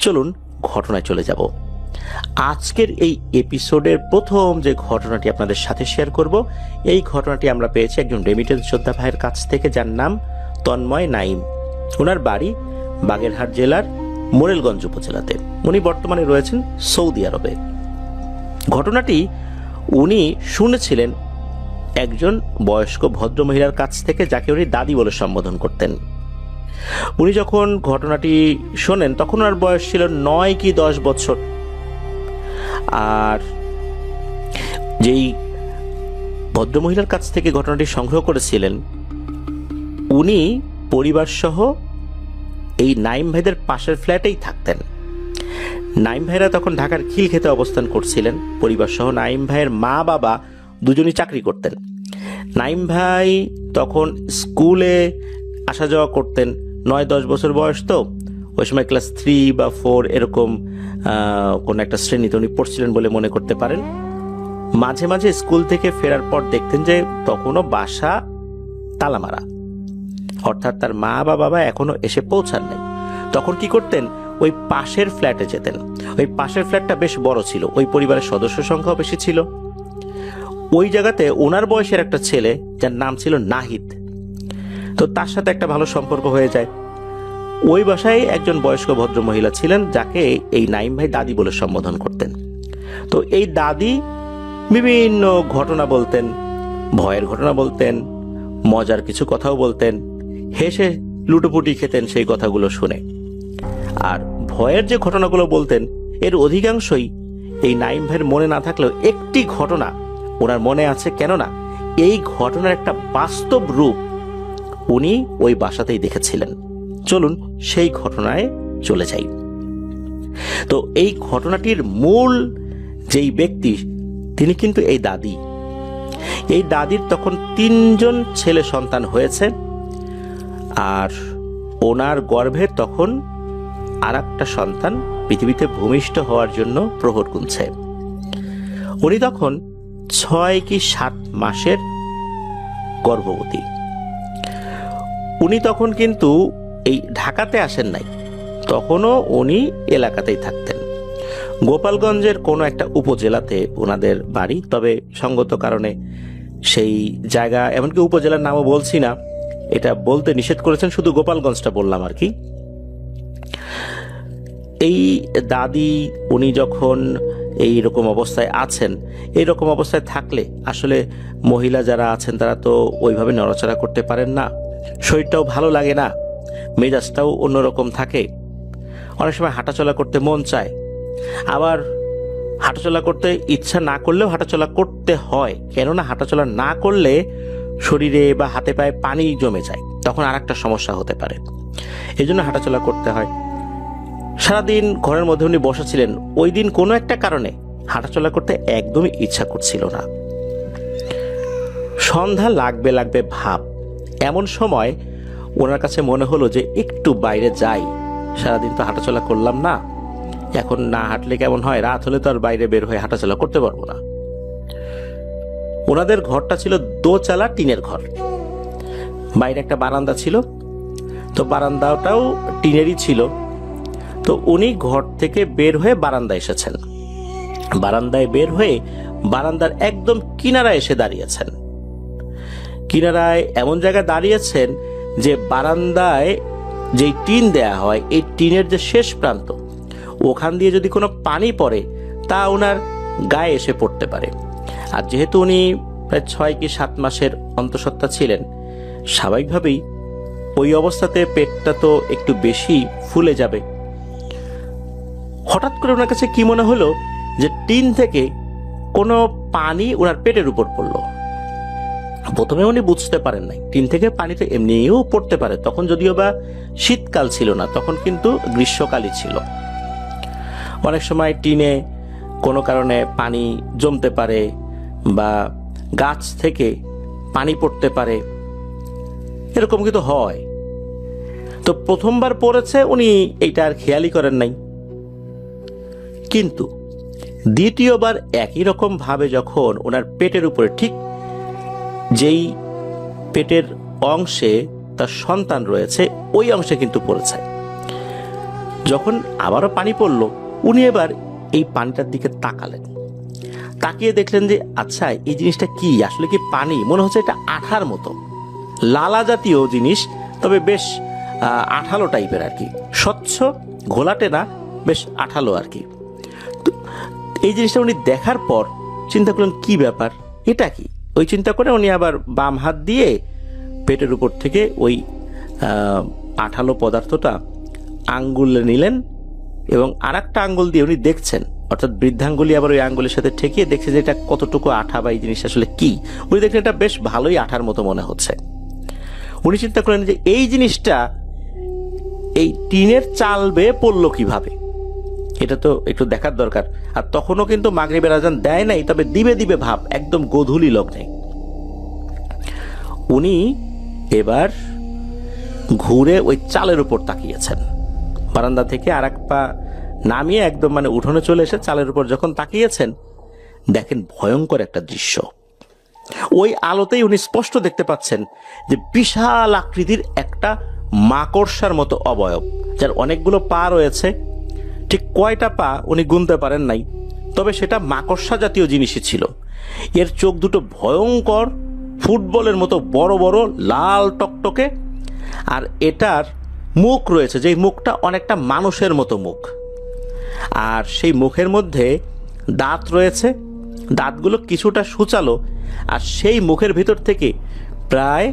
চলুন ঘটনায় চলে যাব। আজকের এই এপিসোডের প্রথম যে ঘটনাটি আপনাদের সাথে শেয়ার করব, এই ঘটনাটি আমরা পেয়েছি একজন রেমিটেন্স যোদ্ধা ভাইয়ের কাছ থেকে, যার নাম তন্ময় নাইম। ওনার বাড়ি বাগেরহাট জেলার মোরেলগঞ্জ উপজেলাতে। উনি বর্তমানে রয়েছেন সৌদি আরবে। ঘটনাটি উনি শুনেছিলেন একজন বয়স্ক ভদ্র মহিলার কাছ থেকে, যাকে উনি দাদি বলে সম্বোধন করতেন। উনি যখন ঘটনাটি শোনেন তখন ওনার বয়স ছিল 9 কি 10 বছর। আর যেই ভদ্র মহিলার কাছ থেকে ঘটনাটি সংগ্রহ করেছিলেন, উনি পরিবার সহ এই নাইম ভাইদের পাশের ফ্ল্যাটেই থাকতেন। নাইম ভাইরা তখন ঢাকার খিলক্ষেতে অবস্থান করছিলেন পরিবার সহ। নাইম ভাইয়ের মা বাবা দুজনই চাকরি করতেন। নাইম ভাই তখন স্কুলে আসা যাওয়া করতেন। 9-10 বছর বয়স, তো ওই সময় ক্লাস 3 বা 4 এরকম কোন একটা শ্রেণীতে উনি পড়ছিলেন বলে মনে করতে পারেন। মাঝে মাঝে স্কুল থেকে ফেরার পর দেখতেন যে তখনও বাসা তালামারা, অর্থাৎ তার মা বা বাবা এখনো এসে পৌঁছান নাই। তখন কি করতেন, ওই পাশের ফ্ল্যাটে যেতেন। ওই পাশের ফ্ল্যাটটা বেশ বড় ছিল, ওই পরিবারের সদস্য সংখ্যাও বেশি ছিল। ওই জায়গাতে ওনার বয়সের একটা ছেলে, যার নাম ছিল নাহিদ, তো তার সাথে একটা ভালো সম্পর্ক হয়ে যায়। ওই বাসায় একজন বয়স্ক ভদ্র মহিলা ছিলেন, যাকে এই নাইম ভাই দাদি বলে সম্বোধন করতেন। তো এই দাদি বিভিন্ন ঘটনা বলতেন, ভয়ের ঘটনা বলতেন, মজার কিছু কথাও বলতেন, হেসে লুটোপুটি খেতেন সেই কথাগুলো শুনে। আর ভয়ের যে ঘটনাগুলো বলতেন, এর অধিকাংশই এই নাইম ভাইয়ের মনে না থাকলেও একটি ঘটনা ওনার মনে আছে। কেননা এই ঘটনার একটা বাস্তব রূপ উনি ওই বাসাতেই দেখেছিলেন। চলুন সেই ঘটনায় চলে যাই। তো এই ঘটনাটির মূল যেই ব্যক্তি, তিনি কিন্তু এই দাদি। এই দাদির তখন 3জন ছেলে সন্তান হয়েছে, আর ওনার গর্ভে তখন আর একটা সন্তান পৃথিবীতে ভূমিষ্ঠ হওয়ার জন্য প্রহর গুনছে। উনি তখন 6 কি 7 মাসের গর্ভবতী। উনি তখন কিন্তু এই ঢাকাতে আসেন নাই, তখনও উনি এলাকাতেই থাকতেন। গোপালগঞ্জের কোনো একটা উপজেলাতে ওনাদের বাড়ি, তবে সঙ্গত কারণে সেই জায়গা, এমনকি উপজেলার নামও বলছি না, এটা বলতে নিষেধ করেছেন, শুধু গোপালগঞ্জটা বললাম আর কি। এই দাদি উনি যখন এই রকম অবস্থায় আছেন, এই রকম অবস্থায় থাকলে আসলে মহিলা যারা আছেন তারা তো ওইভাবে নড়াচড়া করতে পারেন না, শরীরটাও ভালো লাগে না, মেজাজটাও অন্যরকম থাকে। অনেক সময় হাঁটাচলা করতে মন চায়, আবার হাঁটাচলা করতে ইচ্ছা না করলেও হাঁটাচলা করতে হয়। কেননা হাঁটাচলা না করলে শরীরে বা হাতে পায়ে পানি জমে যায়, তখন আর একটা সমস্যা হতে পারে, এই জন্য হাঁটাচলা করতে হয়। সারাদিন ঘরের মধ্যে উনি বসা ছিলেন। ওই দিন কোনো একটা কারণে হাঁটাচলা করতে একদমই ইচ্ছা করছিল না। সন্ধ্যা লাগবে লাগবে ভাব। এমন সময় ওনার কাছে মনে হলো যে একটু বাইরে যাই, সারাদিন তো হাঁটাচলা করলাম না, এখন না হাঁটলে কেমন হয়, রাত হলে তো আর বাইরে বের হয়ে হাঁটাচলা করতে পারবো না। ওনাদের ঘরটা ছিল দোচালা টিনের ঘর, বাইরে একটা বারান্দা ছিল, তো বারান্দাটাও টিনেরই ছিল। তো উনি ঘর থেকে বের হয়ে বারান্দায় এসেছেন। বারান্দায় বের হয়ে বারান্দার একদম কিনারায় এসে দাঁড়িয়েছেন। কিনারায় এমন জায়গায় দাঁড়িয়েছেন যে বারান্দায় যেই টিন দেয়া হয়, এই টিনের যে শেষ প্রান্ত, ওখান দিয়ে যদি কোনো পানি পড়ে তা ওনার গায়ে এসে পড়তে পারে। আর যেহেতু উনি প্রায় 6 কি 7 মাসের অন্তঃসত্ত্বা ছিলেন, স্বাভাবিকভাবেই ওই অবস্থাতে পেটটা তো একটু বেশি ফুলে যাবে। হঠাৎ করে ওনার কাছে কি মনে হলো যে টিন থেকে কোনো পানি ওনার পেটের উপর পড়লো। প্রথমে উনি বুঝতে পারেন নাই, টিন থেকে পানি তো এমনিও পড়তে পারে, তখন যদিও বা শীতকাল ছিল না, তখন কিন্তু গ্রীষ্মকালই ছিল। অনেক সময় টিনে কোনো কারণে পানি জমতে পারে বা গাছ থেকে পানি পড়তে পারে, এরকম কিন্তু হয়। তো প্রথমবার পড়েছে, উনি এইটা আর খেয়ালই করেন নাই। কিন্তু দ্বিতীয়বার একই রকম ভাবে যখন ওনার পেটের উপরে, ঠিক যেই পেটের অংশে তার সন্তান রয়েছে, ওই অংশে কিন্তু পড়েছে। যখন আবারও পানি পড়ল, উনি এবার এই পানিটার দিকে তাকালেন। তাকিয়ে দেখলেন যে আচ্ছা, এই জিনিসটা কি, আসলে কি পানি? মনে হচ্ছে এটা আঠার মতো, লালা জাতীয় জিনিস, তবে বেশ আঠালো টাইপের আর কি, স্বচ্ছ, ঘোলাটে না, বেশ আঠালো আর কি। তো এই জিনিসটা উনি দেখার পর চিন্তা করলেন কি ব্যাপার, এটা কি? ওই চিন্তা করে উনি আবার বাম হাত দিয়ে পেটের উপর থেকে ওই আঠালো পদার্থটা আঙ্গুলে নিলেন এবং আর একটা আঙ্গুল দিয়ে উনি দেখছেন, অর্থাৎ বৃদ্ধাঙ্গুলি আবার ওই আঙ্গুলের সাথে ঠেকিয়ে দেখছে যে এটা কতটুকু আঠা বা এই জিনিস আসলে কি। উনি দেখলেন এটা বেশ ভালোই আঠার মতো মনে হচ্ছে। উনি চিন্তা করলেন যে এই জিনিসটা এই টিনের চাল বেয়ে পড়লো কিভাবে, এটা তো একটু দেখার দরকার। আর তখনও কিন্তু মাগরিবের আজান দেয় নাই, তবে দিবে দিবে ভাব, একদম গোধূলি লগ্নে। উনি এবার ঘুরে ওই চালের উপর তাকিয়েছেন, বারান্দা থেকে আর এক পা নামিয়ে একদম মানে উঠোনে চলে এসে চালের উপর যখন তাকিয়েছেন, দেখেন ভয়ঙ্কর একটা দৃশ্য। ওই আলোতেই উনি স্পষ্ট দেখতে পাচ্ছেন যে বিশাল আকৃতির একটা মাকড়সার মতো অবয়ব, যার অনেকগুলো পা রয়েছে। ঠিক কয়টা পা উনি গুনতে পারেন নাই, তবে সেটা মাকড়সা জাতীয় জিনিসই ছিল। এর চোখ দুটো ভয়ঙ্কর, ফুটবলের মতো বড় বড়, লাল টকটকে। আর এটার মুখ রয়েছে, যেই মুখটা অনেকটা মানুষের মতো মুখ, আর সেই মুখের মধ্যে দাঁত রয়েছে, দাঁতগুলো কিছুটা সূচালো, আর সেই মুখের ভিতর থেকে প্রায়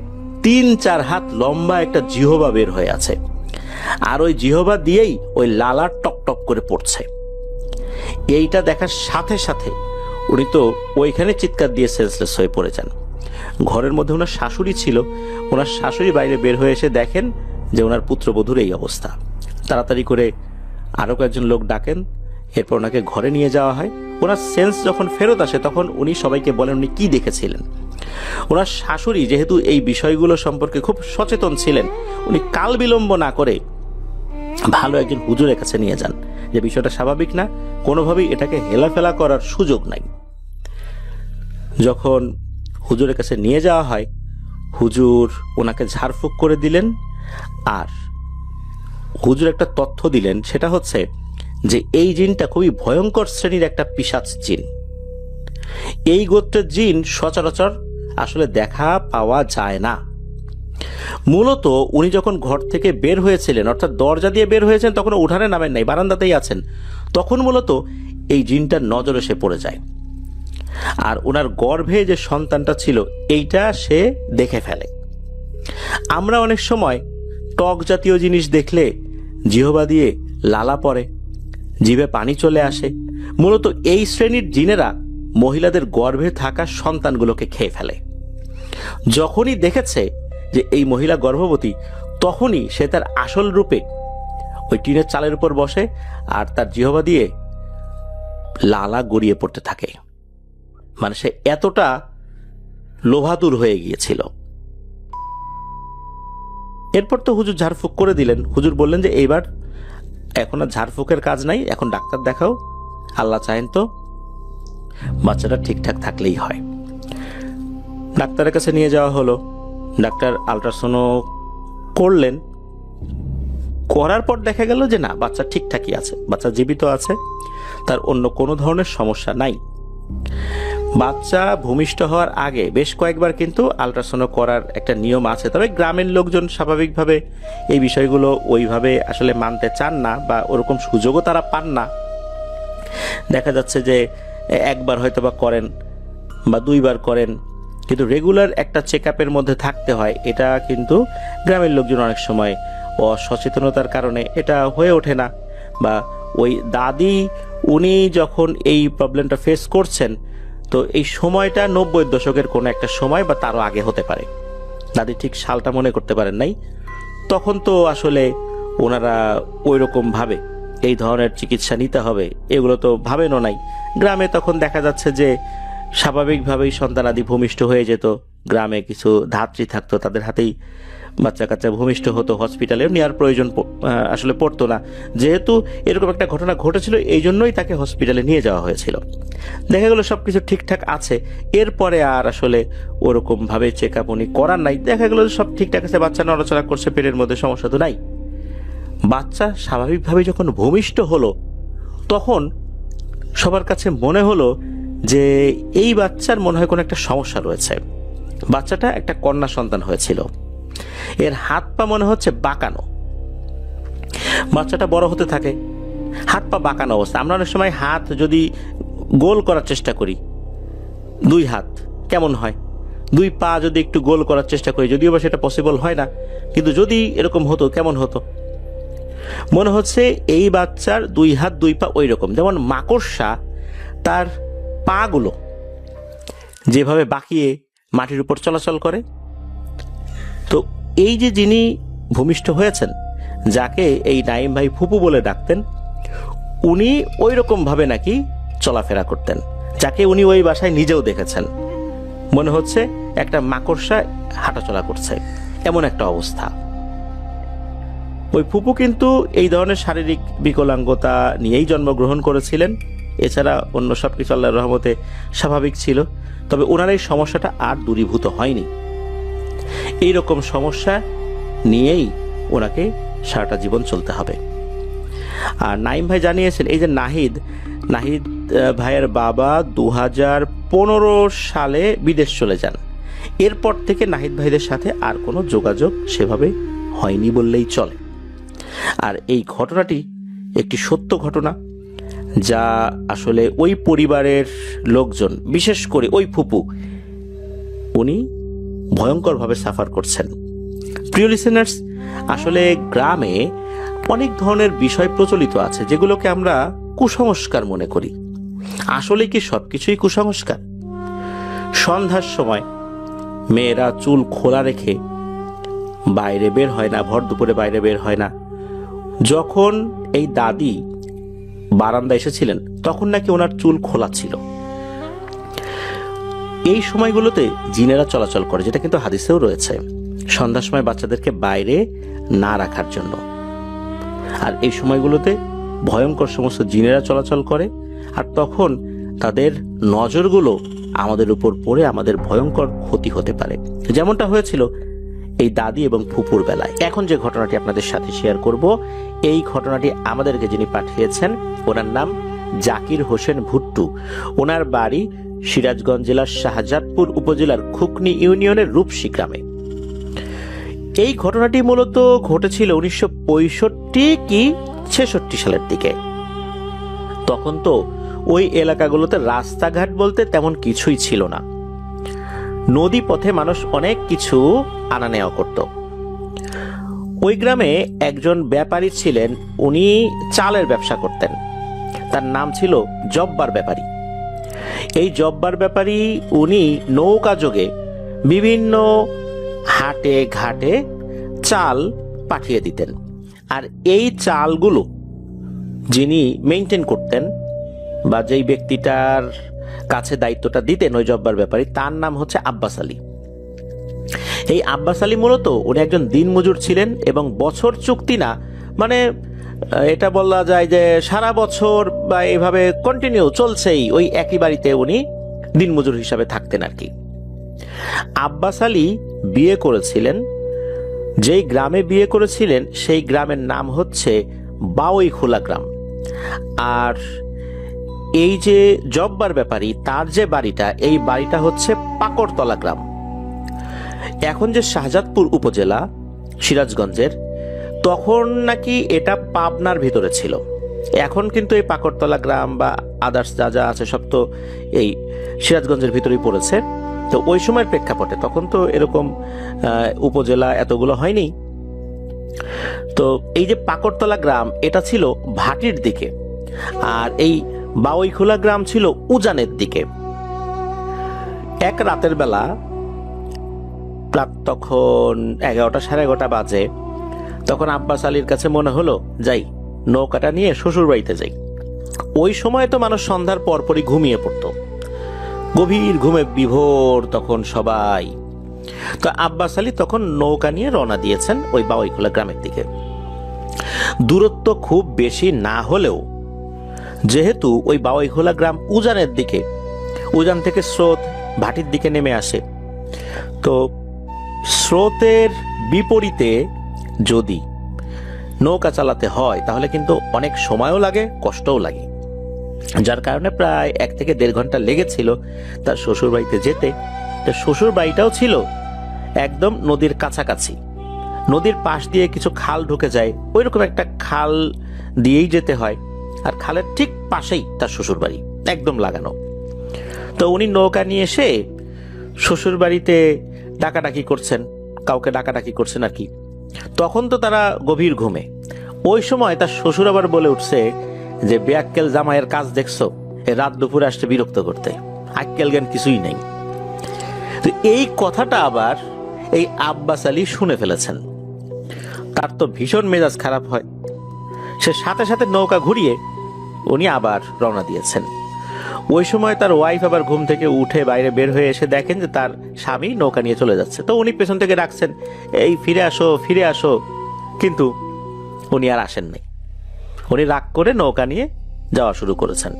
3-4 হাত লম্বা একটা জিহবা বের হয়ে আছে, আর ওই জিহবা দিয়েই ওই লালা টকটক করে পড়ছে। এইটা দেখার সাথে সাথে উনি তো ওইখানে চিৎকার দিয়ে সেন্সলেস হয়ে পড়ে যান। ঘরের মধ্যে ওনার শাশুড়ি ছিল, ওনার শাশুড়ি বাইরে বের হয়ে এসে দেখেন যে ওনার পুত্রবধূর এই অবস্থা। তাড়াতাড়ি করে আরও কয়েকজন লোক ডাকেন, এরপর ওনাকে ঘরে নিয়ে যাওয়া হয়। ওনার সেন্স যখন ফেরত আসে তখন উনি সবাইকে বলেন উনি কি দেখেছিলেন। ওনার শাশুড়ি যেহেতু এই বিষয়গুলো সম্পর্কে খুব সচেতন ছিলেন, উনি কাল বিলম্ব না করে ভালো একজন হুজুরের কাছে নিয়ে যান, যে বিষয়টা স্বাভাবিক না, কোনোভাবেই এটাকে হেলাফেলা করার সুযোগ নাই। যখন হুজুরের কাছে নিয়ে যাওয়া হয়, হুজুর ওনাকে ঝাড়ফুঁক করে দিলেন, আর হুজুর একটা তথ্য দিলেন, সেটা হচ্ছে যে এই জিনটা খুবই ভয়ঙ্কর শ্রেণীর একটা পিশাচ জিন। এই গোত্রের জিন সচরাচর আসলে দেখা পাওয়া যায় না। মূলত উনি যখন ঘর থেকে বের হয়েছিলেন, অর্থাৎ দরজা দিয়ে বের হয়েছেন, তখন উঠানে নামেন নাই, বারান্দাতেই আছেন, তখন মূলত এই জিনটার নজর এসে পড়ে যায়। আর ওনার গর্ভে যে সন্তানটা ছিল এইটা সে দেখে ফেলে। আমরা অনেক সময় টক জাতীয় জিনিস দেখলে জিহবা দিয়ে লালা পড়ে, জিভে পানি চলে আসে। মূলত এই শ্রেণীর জিনেরা মহিলাদের গর্ভে থাকা সন্তানগুলোকে খেয়ে ফেলে। যখনই দেখেছে যে এই মহিলা গর্ভবতী, তখনই সে তার আসল রূপে ওই টিনের চালের উপর বসে আর তার জিহবা দিয়ে লালা গড়িয়ে পড়তে থাকে। মানে সে এতটা লোভাতুর হয়ে গিয়েছিল। এরপর তো হুজুর ঝাড়ফুঁক করে দিলেন। হুজুর বললেন যে এইবার এখন আর ঝাড়ফুঁকের কাজ নাই, এখন ডাক্তার দেখাও, আল্লাহ চাহেন তো বাচ্চাটা ঠিকঠাক থাকলেই হয়। ডাক্তারের কাছে নিয়ে যাওয়া হলো। ডাক্তার আল্ট্রাসাউন্ড করলেন, করার পর দেখা গেল যে না, বাচ্চা ঠিকঠাকই আছে, বাচ্চা জীবিত আছে, তার অন্য কোনো ধরনের সমস্যা নাই। বাচ্চা ভূমিষ্ঠ হওয়ার আগে বেশ কয়েকবার কিন্তু আল্ট্রাসাউন্ড করার একটা নিয়ম আছে, তবে গ্রামের লোকজন স্বাভাবিকভাবে এই বিষয়গুলো ওইভাবে আসলে মানতে চান না, বা ওরকম সুযোগও তারা পান না। দেখা যাচ্ছে যে একবার হয়তো বা করেন বা 2 বার করেন, কিন্তু রেগুলার একটা চেক আপের মধ্যে থাকতে হয়। এটা কিন্তু গ্রামের লোকজন অনেক সময় অসচেতনতার কারণে এটা হয়ে ওঠে না। বা ওই দাদি উনি যখন এই প্রবলেমটা ফেস করছেন, তো এই সময়টা 90-এর দশকের কোনো একটা সময় বা তারও আগে হতে পারে। দাদি ঠিক সালটা মনে করতে পারেন নাই। তখন তো আসলে ওনারা ওই রকম ভাবে এই ধরনের চিকিৎসা নিতে হবে এগুলো তো ভাবেনও নাই। গ্রামে তখন দেখা যাচ্ছে যে স্বাভাবিকভাবেই সন্তানাদি ভূমিষ্ঠ হয়ে যেত। গ্রামে কিছু ধাত্রী থাকতো, তাদের হাতেই বাচ্চা কাচ্চা ভূমিষ্ঠ হতো, হসপিটালে নেওয়ার প্রয়োজন আসলে পড়তো না। যেহেতু এরকম একটা ঘটনা ঘটেছিল, এই জন্যই তাকে হসপিটালে নিয়ে যাওয়া হয়েছিল। দেখা গেল সব কিছু ঠিকঠাক আছে, এরপরে আর আসলে ওরকমভাবে চেক আপ উনি করার নাই। দেখা গেল সব ঠিকঠাক আছে, বাচ্চা নড়াচড়া করছে, পেটের মধ্যে সমস্যা তো নাই। বাচ্চা স্বাভাবিকভাবে যখন ভূমিষ্ঠ হলো তখন সবার কাছে মনে হলো যে এই বাচ্চার মনে হয় কোনো একটা সমস্যা রয়েছে। বাচ্চাটা একটা কন্যা সন্তান হয়েছিল, এর হাত পা মনে হচ্ছে বাঁকানো। বাচ্চাটা বড় হতে থাকে, হাত পা বাঁকানো অবস্থা। আমরা অনেক সময় হাত যদি গোল করার চেষ্টা করি, দুই হাত কেমন হয়, দুই পা যদি একটু গোল করার চেষ্টা করি, যদিও বা সেটা পসিবল হয় না, কিন্তু যদি এরকম হতো কেমন হতো? মনে হচ্ছে এই বাচ্চার দুই হাত দুই পা ওই রকম, যেমন মাকড়সা তার পাগুলো যেভাবে বাঁকিয়ে মাটির উপর চলাচল করে। তো এই যে যিনি ভূমিষ্ঠ হয়েছেন, যাকে এই নাইম ভাই ফুপু বলে ডাকতেন, উনি ওই রকম ভাবে নাকি চলাফেরা করতেন, যাকে উনি ওই বাসায় নিজেও দেখেছেন। মনে হচ্ছে একটা মাকড়সা হাঁটাচলা করছে, এমন একটা অবস্থা। ওই ফুপু কিন্তু এই ধরনের শারীরিক বিকলাঙ্গতা নিয়েই জন্মগ্রহণ করেছিলেন, এছাড়া অন্য সব কিছু আল্লাহর রহমতে স্বাভাবিক ছিল। তবে ওনার এই সমস্যাটা আর দূরীভূত হয়নি। এইরকম সমস্যা নিয়েই ওনাকে সারাটা জীবন চলতে হবে। আর নাইম ভাই জানিয়েছেন, এই যে নাহিদ ভাইয়ের বাবা 2015 সালে বিদেশ চলে যান। এরপর থেকে নাহিদ ভাইদের সাথে আর কোনো যোগাযোগ সেভাবে হয়নি বললেই চলে। আর এই ঘটনাটি একটি সত্য ঘটনা, যা আসলে ওই পরিবারের লোকজন, বিশেষ করে ওই ফুপু, উনি ভয়ঙ্করভাবে সাফার করছেন। প্রিয় লিসেনার্স, আসলে গ্রামে অনেক ধরনের বিষয় প্রচলিত আছে যেগুলোকে আমরা কুসংস্কার মনে করি। আসলে কি সবকিছুই কুসংস্কার? সন্ধ্যার সময় মেয়েরা চুল খোলা রেখে বাইরে বের হয় না, ভর দুপুরে বাইরে বের হয় না। যখন এই দাদি বারান্দা এসেছিলেন তখন নাকি ওনার চুল খোলা ছিল। এই সময়গুলোতে জিনেরা চলাচল করে, যেটা কিন্তু হাদিসেও রয়েছে, সন্ধ্যার সময় বাচ্চাদেরকে বাইরে না রাখার জন্য। আর এই সময়গুলোতে ভয়ঙ্কর সমস্ত জিনেরা চলাচল করে, আর তখন তাদের নজরগুলো আমাদের উপর পড়ে আমাদের ভয়ঙ্কর ক্ষতি হতে পারে, যেমনটা হয়েছিল এই দাদি এবং ফুপুর বেলায়। এখন যে ঘটনাটি আপনাদের সাথে শেয়ার করব, এই ঘটনাটি আমাদেরকে যিনি পাঠিয়েছেন, ওনার নাম জাকির হোসেন ভুট্টু। ওনার বাড়ি সিরাজগঞ্জ জেলার শাহজাদপুর উপজেলার খুকনি ইউনিয়নের রূপসী গ্রামে। এই ঘটনাটি মূলত ঘটেছিল 1965 কি 66 সালের দিকে। তখন তো ওই এলাকাগুলোতে রাস্তাঘাট বলতে তেমন কিছুই ছিল না। নদী পথে মানুষ অনেক কিছু আনা নেওয়া করত। ওই গ্রামে একজন ব্যাপারী ছিলেন, উনি চালের ব্যবসা করতেন। তার নাম ছিল জব্বার ব্যাপারী। এই জব্বার ব্যাপারী উনি নৌকা যোগে বিভিন্ন হাটে ঘাটে চাল পাঠিয়ে দিতেন। আর এই চালগুলো যিনি মেইনটেইন করতেন, বা যেই ব্যক্তিটার কাছে দায়িত্বটা দিতেন ওই জব্বার ব্যাপারী, তার নাম হচ্ছে আব্বাস আলী। এই আব্বাস আলী মূলত উনি একজন দিনমজুর ছিলেন, এবং বছর চুক্তি না, মানে এটা বলা যায় যে সারা বছর বা এইভাবে কন্টিনিউ চলছেই, ওই একই বাড়িতে উনি দিনমজুর হিসাবে থাকতেন আর কি। আব্বাস আলী বিয়ে করেছিলেন, যেই গ্রামে বিয়ে করেছিলেন সেই গ্রামের নাম হচ্ছে বাউইখোলা গ্রাম। আর এই যে জব্বার ব্যাপারী, তার যে বাড়িটা, এই বাড়িটা হচ্ছে পাকড়তলা গ্রাম। এখন যে শাহজাদপুর উপজেলা সিরাজগঞ্জের, তখন নাকি এটা পাবনার ভিতরে ছিল। এখন কিন্তু এই পাকড়তলা গ্রাম বা আদার্স যা যা আছে সব তো এই সিরাজগঞ্জের ভিতরেই পড়েছে। তো ওই সময়ের প্রেক্ষাপটে তখন তো এরকম উপজেলা এতগুলো হয়নি। তো এই যে পাকড়তলা গ্রাম, এটা ছিল ভাটির দিকে, আর এই বাউইখোলা গ্রাম ছিল উজানের দিকে। এক রাতের বেলা, রাত তখন 11টা সাড়ে 11টা বাজে, তখন আব্বাস আলীর কাছে মনে হলো যাই নৌকাটা নিয়ে শ্বশুর বাড়িতে যাই। ওই সময় তো মানুষ সন্ধ্যার পরপরই ঘুমিয়ে পড়তো, গভীর ঘুমে বিভোর তখন সবাই। তো আব্বাস আলী তখন নৌকা নিয়ে রওনা দিয়েছেন ওই বাউইখোলা গ্রামের দিকে। দূরত্ব খুব বেশি না হলেও, যেহেতু ওই বাউইখোলা গ্রাম উজানের দিকে, উজান থেকে স্রোত ভাটির দিকে নেমে আসে, তো স্রোতের বিপরীতে যদি নৌকা চালাতে হয় তাহলে কিন্তু অনেক সময়ও লাগে, কষ্টও লাগে, যার কারণে প্রায় 1 থেকে 1.5 ঘন্টা লেগেছিল তার শ্বশুর বাড়িতে যেতে। তার শ্বশুর বাড়িটাও ছিল একদম নদীর কাছাকাছি, নদীর পাশ দিয়ে কিছু খাল ঢুকে যায়, ওইরকম একটা খাল দিয়েই যেতে হয়, আর খালের ঠিক পাশেই তার শ্বশুর বাড়ি একদম লাগানো। তো উনি নৌকা নিয়ে এসে শ্বশুর বাড়িতে ডাকাডাকি করছেন, কাউকে ডাকাডাকি করছেন আর কি। তখন তো তারা গভীর ঘুমে। ওই সময় তার শ্বশুর আবার বলে উঠছে যে বেআক্কেল জামাইয়ের কাজ দেখছো, রাত দুপুরে আসতে বিরক্ত করতে, আক্কেল জ্ঞান কিছুই নেই। তো এই কথাটা আবার এই আব্বাস আলী শুনে ফেলেছেন। তার তো ভীষণ মেজাজ খারাপ হয়, সে সাথে সাথে নৌকা ঘুরিয়ে উনি আবার রওনা দিয়েছেন। ওই সময় তার ওয়াইফ আবার ঘুম থেকে উঠে বাইরে বের হয়ে এসে দেখেন যে তার স্বামী নৌকা নিয়ে চলে যাচ্ছে। তো উনি পেছন থেকে ডাকছেন, এই ফিরে আসো ফিরে আসো, কিন্তু উনি আর আসেন নাই। উনি রাগ করে নৌকা নিয়ে যাওয়া শুরু করেছেন।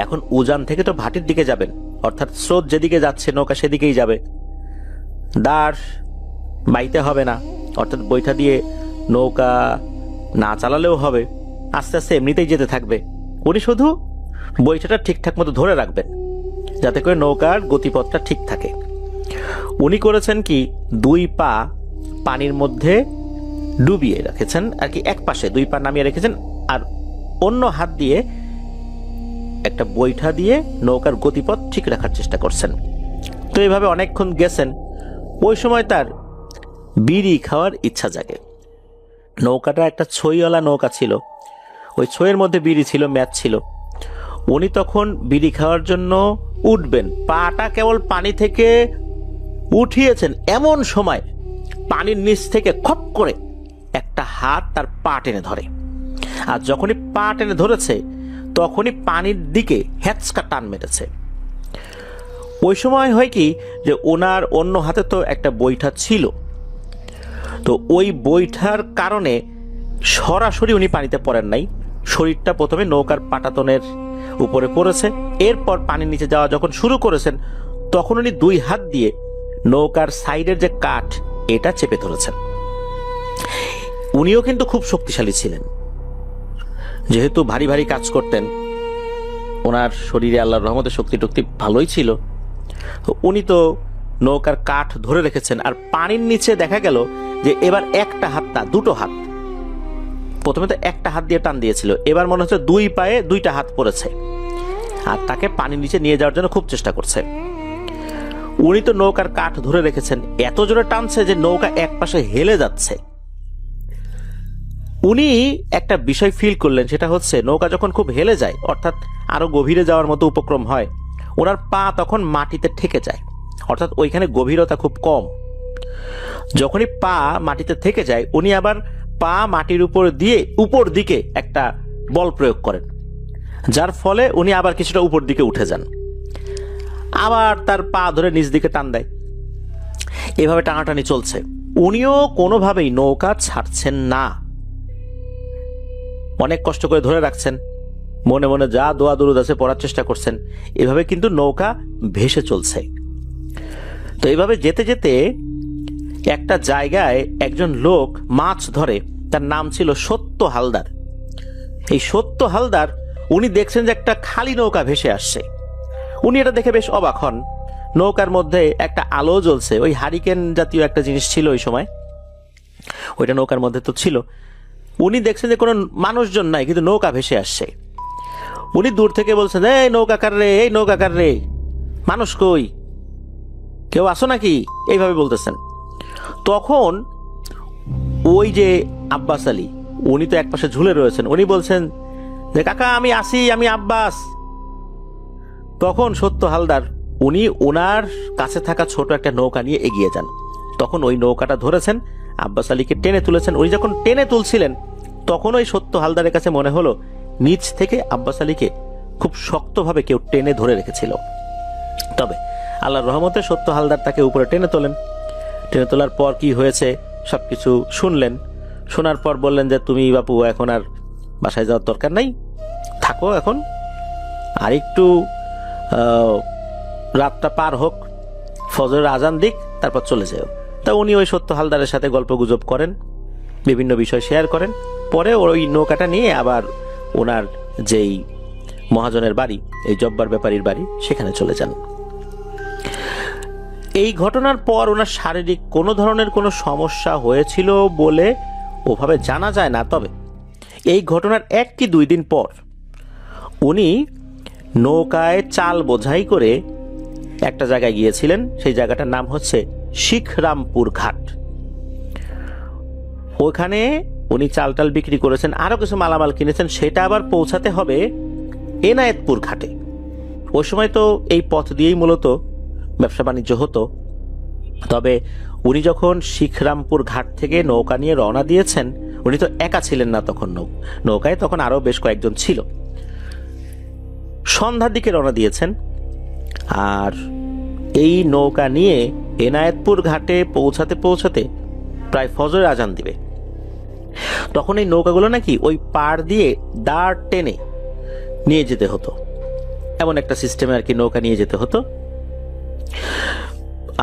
এখন উজান থেকে তো ভাটির দিকে যাবেন, অর্থাৎ স্রোত যেদিকে যাচ্ছে নৌকা সেদিকেই যাবে, দাঁড় বাইতে হবে না, অর্থাৎ বৈঠা দিয়ে নৌকা না চালালেও হবে, আস্তে আস্তে এমনিতেই যেতে থাকবে। উনি শুধু বৈঠাটা ঠিকঠাক মতো ধরে রাখবেন যাতে করে নৌকার গতিপথটা ঠিক থাকে। উনি করেছেন কি, 2 পা পানির মধ্যে ডুবিয়ে রেখেছেন আর কি, এক পাশে 2 পা নামিয়ে রেখেছেন, আর অন্য হাত দিয়ে একটা বৈঠা দিয়ে নৌকার গতিপথ ঠিক রাখার চেষ্টা করছেন। তো এইভাবে অনেকক্ষণ গেছেন। ওই সময় তার বিড়ি খাওয়ার ইচ্ছা জাগে। নৌকাটা একটা ছইওয়ালা নৌকা ছিল, ওই ছইয়ের মধ্যে বিড়ি ছিল, ম্যাচ ছিল। উনি তখন বিড়ি খাওয়ার জন্য উঠবেন, পাটা কেবল পানি থেকে উঠিয়েছেন, এমন সময় পানির নিচ থেকে খপ করে একটা হাত তার পা টেনে ধরে। আর যখনই পা টেনে ধরেছে তখনই পানির দিকে হ্যাচকা টান মেরেছে। ওই সময় হয় কি যে ওনার অন্য হাতে তো একটা বৈঠা ছিল, তো ওই বৈঠার কারণে সরাসরি উনি পানিতে পড়েন নাই, শরীরটা প্রথমে নৌকার পাটাতনের উপরে পড়েছে। এরপর পানির নিচে যাওয়া যখন শুরু করেছেন তখন উনি 2 হাত দিয়ে নৌকার সাইডের যে কাঠ এটা চেপে ধরেছেন। উনিও কিন্তু খুব শক্তিশালী ছিলেন, যেহেতু ভারী ভারী কাজ করতেন, ওনার শরীরে আল্লাহর রহমতে শক্তি টক্তি ভালোই ছিল। উনি তো নৌকার কাঠ ধরে রেখেছেন, আর পানির নিচে দেখা গেল যে এবার একটা হাত না, 2টো হাত। প্রথমে তো একটা হাত দিয়ে টান দিয়েছিল, এবার মনে হচ্ছে 2 পায়ে 2টা হাত পড়েছে, আর তাকে পানির নিচে নিয়ে যাওয়ার জন্য খুব চেষ্টা করছে। উনি তো নৌকার কাঠ ধরে রেখেছেন, এত জোরে টানছে যে নৌকা এক পাশে হেলে যাচ্ছে। উনি একটা বিষয় ফিল করলেন, সেটা হচ্ছে নৌকা যখন খুব হেলে যায়, অর্থাৎ আরো গভীরে যাওয়ার মতো উপক্রম হয়, ওনার পা তখন মাটিতে ঠেকে যায়, অর্থাৎ ওইখানে গভীরতা খুব কম। যখনই পা মাটিতে থেকে যায় উনি আবার পা মাটির উপর দিয়ে উপর দিকে একটা বল প্রয়োগ করেন, যার ফলে উনি আবার কিছুটা উপর দিকে উঠে যান, আবার তার পা ধরে নিচ দিকে টান দেয়। এভাবে টানাটানি চলছে। উনিও কোনোভাবেই নৌকা ছাড়ছেন না, অনেক কষ্ট করে ধরে রাখছেন, মনে মনে যা দোয়া দরুদ আছে পড়ার চেষ্টা করছেন। এভাবে কিন্তু নৌকা ভেসে চলছে। তো এইভাবে যেতে যেতে একটা জায়গায় একজন লোক মাছ ধরে, তার নাম ছিল সত্য হালদার। এই সত্য হালদার উনি দেখছেন যে একটা খালি নৌকা ভেসে আসছে। উনি এটা দেখে বেশ অবাক হন। নৌকার মধ্যে একটা আলো জ্বলছে, ওই হারিকেন জাতীয় একটা জিনিস ছিল ওই সময়, ওইটা নৌকার মধ্যে তো ছিল। উনি দেখছেন যে কোনো মানুষজন নাই, কিন্তু নৌকা ভেসে আসছে। উনি দূর থেকে বলছেন, এই নৌকাকার রে, এই নৌকাকার রে, মানুষ কই, কেউ আসো নাকি, এইভাবে বলতেছেন। তখন ওই যে আব্বাস আলী, উনি তো একপাশে ঝুলে রয়েছেন, উনি বলছেন যে কাকা আমি আসি, আমি আব্বাস। তখন সত্য হালদার উনি ওনার কাছে থাকা ছোট একটা নৌকা নিয়ে এগিয়ে যান। তখন ওই নৌকাটা ধরেছেন, আব্বাস আলীকে টেনে তুলেছেন। উনি যখন টেনে তুলছিলেন তখন ওই সত্য হালদারের কাছে মনে হলো নিচ থেকে আব্বাস আলীকে খুব শক্তভাবে কেউ টেনে ধরে রেখেছিল। তবে আল্লাহর রহমতে সত্য হালদার তাকে উপরে টেনে তোলেন। টেনে তোলার পর কি হয়েছে সবকিছু শুনলেন। শোনার পর বললেন যে তুমি বাপু এখন আর বাসায় যাওয়ার দরকার নাই, থাকো এখন, আর একটু রাতটা পার হোক, ফজরের আজান দিক, তারপর চলে যাও। তা উনি ওই সত্য হালদারের সাথে গল্প গুজব করেন। বিভিন্ন বিষয় শেয়ার করেন। পরে ওই নৌকাটা নিয়ে আবার ওনার যেই মহাজনের বাড়ি, এই জব্বার ব্যাপারীর বাড়ি, সেখানে চলে যান। এই ঘটনার পর ওনার শারীরিক কোনো ধরনের কোনো সমস্যা হয়েছিল বলে ওভাবে জানা যায় না। তবে এই ঘটনার 1 কি 2 দিন পর উনি নৌকায় চাল বোঝাই করে একটা জায়গায় গিয়েছিলেন। সেই জায়গাটার নাম হচ্ছে শিখরামপুর ঘাট। ওখানে উনি চাল টাল বিক্রি করেছেন, আরো কিছু মালামাল কিনেছেন, সেটা আবার পৌঁছাতে হবে এনায়েতপুর ঘাটে। ওই সময় তো এই পথ দিয়েই মূলত ব্যবসা বাণিজ্য হতো। তবে উনি যখন শিখরামপুর ঘাট থেকে নৌকা নিয়ে রওনা দিয়েছেন, উনি তো একা ছিলেন না, তখন নৌকায় তখন আরো বেশ কয়েকজন ছিল। সন্ধ্যার দিকে রওনা দিয়েছেন, আর এই নৌকা নিয়ে এনায়েতপুর ঘাটে পৌঁছাতে পৌঁছাতে প্রায় ফজরের আজান দিবে। তখন এই নৌকাগুলো নাকি ওই পাড় দিয়ে দাঁড় টেনে নিয়ে যেতে হতো, এমন একটা সিস্টেমে আর কি নৌকা নিয়ে যেতে হতো।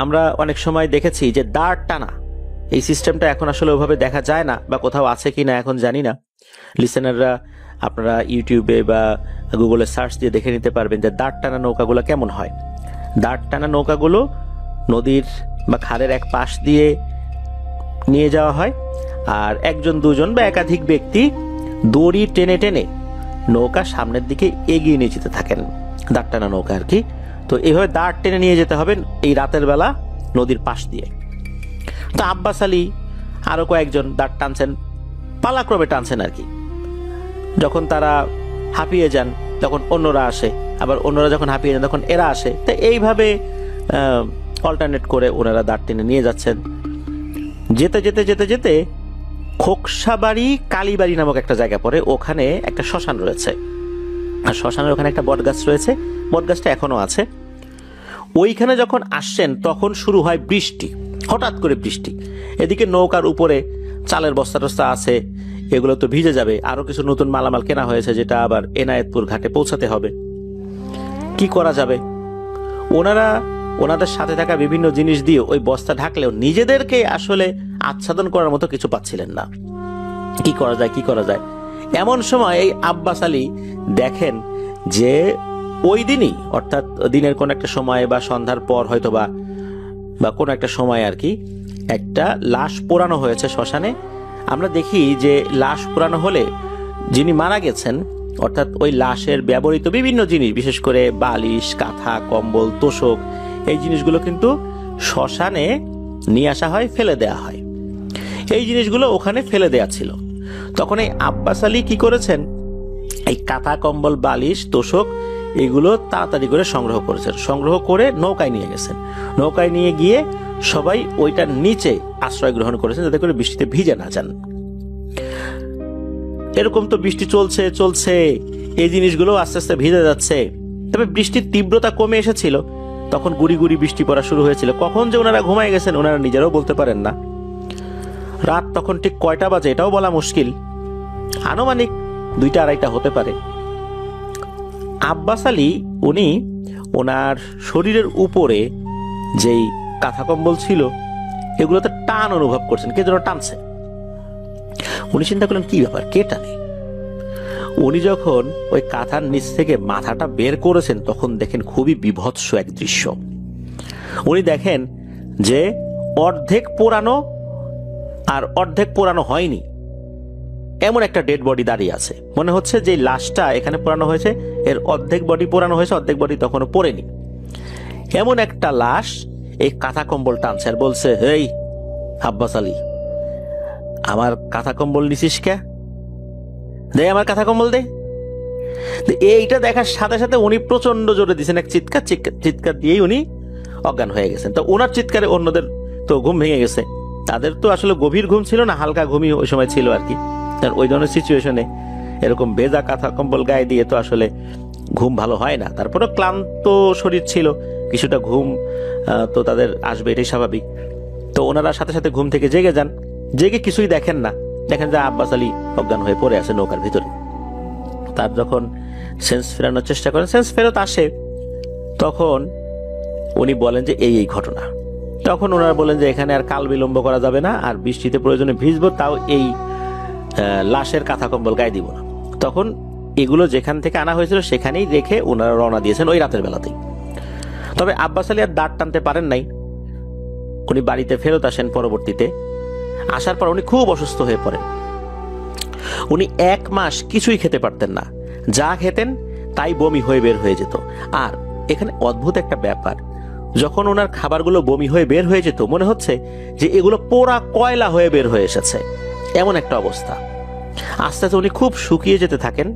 আমরা অনেক সময় দেখেছি যে দাঁড় টানা, এই সিস্টেমটা এখন আসলে ওইভাবে দেখা যায় না, বা কোথাও আছে কি না এখন জানি না। লিসেনাররা আপনারা ইউটিউবে বা গুগলে সার্চ দিয়ে দেখে নিতে পারবেন যে দাঁড় টানা নৌকাগুলো কেমন হয়। দাঁড় টানা নৌকাগুলো নদীর বা খালের এক পাশ দিয়ে নিয়ে যাওয়া হয়, আর 1 2 জন বা একাধিক ব্যক্তি দড়ি টেনে টেনে নৌকা সামনের দিকে এগিয়ে নিয়ে যেতে থাকেন, দাঁড় টানা নৌকা আর কি। তো এইভাবে দাঁড় টেনে নিয়ে যেতে হবে এই রাতের বেলা নদীর পাশ দিয়ে। তো আব্বাস আলী আরো কয়েকজন দাঁড় টানছেন, পালাক্রমে টানছেন আর কি। যখন তারা হাঁপিয়ে যান তখন অন্যরা আসে, আবার অন্যরা যখন হাঁপিয়ে যান তখন এরা আসে। তো এইভাবে অল্টারনেট করে ওনারা দাঁড় টেনে নিয়ে যাচ্ছেন। যেতে যেতে যেতে যেতে খোকসাবাড়ি কালীবাড়ি নামক একটা জায়গা পড়ে, ওখানে একটা শ্মশান রয়েছে। আর শ্মশানের ওখানে একটা বটগাছ রয়েছে, বটগাছটা এখনো আছে। ওইখানে যখন আসছেন তখন শুরু হয় বৃষ্টি, হঠাৎ করে বৃষ্টি। এদিকে নৌকার উপরে চালের বস্তা টস্তা আছে, এগুলো তো ভিজে যাবে। আরো কিছু নতুন মালামাল কেনা হয়েছে, যেটা আবার এনায়েতপুর ঘাটে পৌঁছাতে হবে। কি করা যাবে? ওনাদের সাথে থাকা বিভিন্ন জিনিস দিয়ে ওই বস্তা ঢাকলেও নিজেদেরকে আসলে আচ্ছাদন করার মতো কিছু পাচ্ছিলেন না। কি করা যায়? এমন সময় এই আব্বাস আলী দেখেন যে ওই দিনই, অর্থাৎ দিনের কোন একটা সময় বা সন্ধ্যার পর হয়তো বা কোন একটা সময় আর কি, একটা লাশ পোড়ানো হয়েছে শ্মশানে। আমরা দেখি যে লাশ পোড়ানো হলে যিনি মারা গেছেন, অর্থাৎ ওই লাশের ব্যবহৃত বিভিন্ন জিনিস, বিশেষ করে বালিশ, কাঁথা, কম্বল, তোশক, এই জিনিসগুলো কিন্তু শ্মশানে নিয়ে আসা হয়, ফেলে দেয়া হয়। এই জিনিসগুলো ওখানে ফেলে দেয়া ছিল। তখন এই আব্বাস আলী কি করেছেন, এই কাঁথা, কম্বল, বালিশ, তোশক এগুলো তাড়াতাড়ি করে সংগ্রহ করেছেন। সংগ্রহ করে নৌকায় নিয়ে গেছেন। নৌকায় নিয়ে গিয়ে সবাই ওইটার নিচে আশ্রয় গ্রহণ করেছেন, যাতে করে বৃষ্টিতে ভিজে না যান। এরকম তো বৃষ্টি চলছে, এই জিনিসগুলো আস্তে আস্তে ভিজে যাচ্ছে। তবে বৃষ্টির তীব্রতা কমে এসেছিল, তখন গুড়ি গুড়ি বৃষ্টি পড়া শুরু হয়েছিল। কখন যে ওনারা ঘুমায় গেছেন ওনারা নিজেরাও বলতে পারেন না। রাত তখন ঠিক কয়টা বাজে এটাও বলা মুশকিল, আনুমানিক 2টা 2:30 হতে পারে। আব্বাস আলী উনি ওনার শরীরের উপরে যেই কাঁথা কম্বল ছিল এগুলোতে টান অনুভব করছেন, কে যেন টানছে। উনি চিন্তা করলেন কি ব্যাপার, কে টানে? উনি যখন ওই কাঁথার নিচ থেকে মাথাটা বের করেছেন তখন দেখেন খুবই বিভৎস এক দৃশ্য। উনি দেখেন যে অর্ধেক পোড়ানো আর অর্ধেক পোড়ানো হয়নি এমন একটা ডেড বডি দাঁড়িয়ে আছে। মনে হচ্ছে যে লাশটা এখানে পোড়ানো হয়েছে, এর অর্ধেক বডি পোড়ানো হয়েছে, অর্ধেক বডি তখনও পড়েনি। এমন একটা লাশ এই কাঁথা কম্বল টানছে আর বলছে, হেই আব্বাস আলী, আমার কাঁথা কম্বল নিছিস কে? দে আমার কাঁথা কম্বল দে। এইটা দেখার সাথে সাথে উনি প্রচন্ড জোরে দিয়েছেন এক চিৎকার দিয়েই উনি অজ্ঞান হয়ে গেছেন। তো ওনার চিৎকারে অন্যদের তো ঘুম ভেঙে গেছে। তাদের তো আসলে গভীর ঘুম ছিল না, হালকা ঘুমই ওই সময় ছিল আর কি। ওই ধরনের সিচুয়েশনে এরকম ভেজা কাঁথা কম্বল গায়ে দিয়ে তো আসলে ঘুম ভালো হয় না। তারপরে ক্লান্ত শরীর ছিল, কিছুটা ঘুম তো তাদের আসবে, এটাই স্বাভাবিক। তো ওনারা সাথে সাথে ঘুম থেকে জেগে যান। জেগে কিছুই দেখেন না, দেখেন যে আব্বাস আলী অজ্ঞান হয়ে পড়ে আছে নৌকার ভিতরে। তার যখন সেন্স ফেরানোর চেষ্টা করেন, সেন্স ফেরত আসে, তখন উনি বলেন যে এই ঘটনা। তখন ওনারা বলেন যে এখানে আর কাল বিলম্ব করা যাবে না, আর বৃষ্টিতে প্রয়োজনে ভিজবো, তাও এই লাশের কাঁথা কম্বল গায়ে দিব না। তখন এগুলো যেখান থেকে আনা হয়েছিল সেখানেই রেখে ওনারা রওনা দিয়েছেন ওই রাতের বেলাতেই। তবে আব্বাস আলী আর দাঁড় টানতে পারেন নাই, উনি বাড়িতে ফেরত আসেন। পরবর্তীতে আসার পর উনি খুব অসুস্থ হয়ে পড়েন। উনি 1 মাস কিছুই খেতে পারতেন না, যা খেতেন তাই বমি হয়ে বের হয়ে যেত। আর এখানে অদ্ভুত একটা ব্যাপার, যখন ওনার খাবারগুলো বমি হয়ে বের হয়ে যেত মনে হচ্ছে যে এগুলো পোড়া কয়লা হয়ে বের হয়ে এসেছে, এমন একটা অবস্থা। আস্তে আস্তে উনি খুব শুকিয়ে যেতে থাকেন।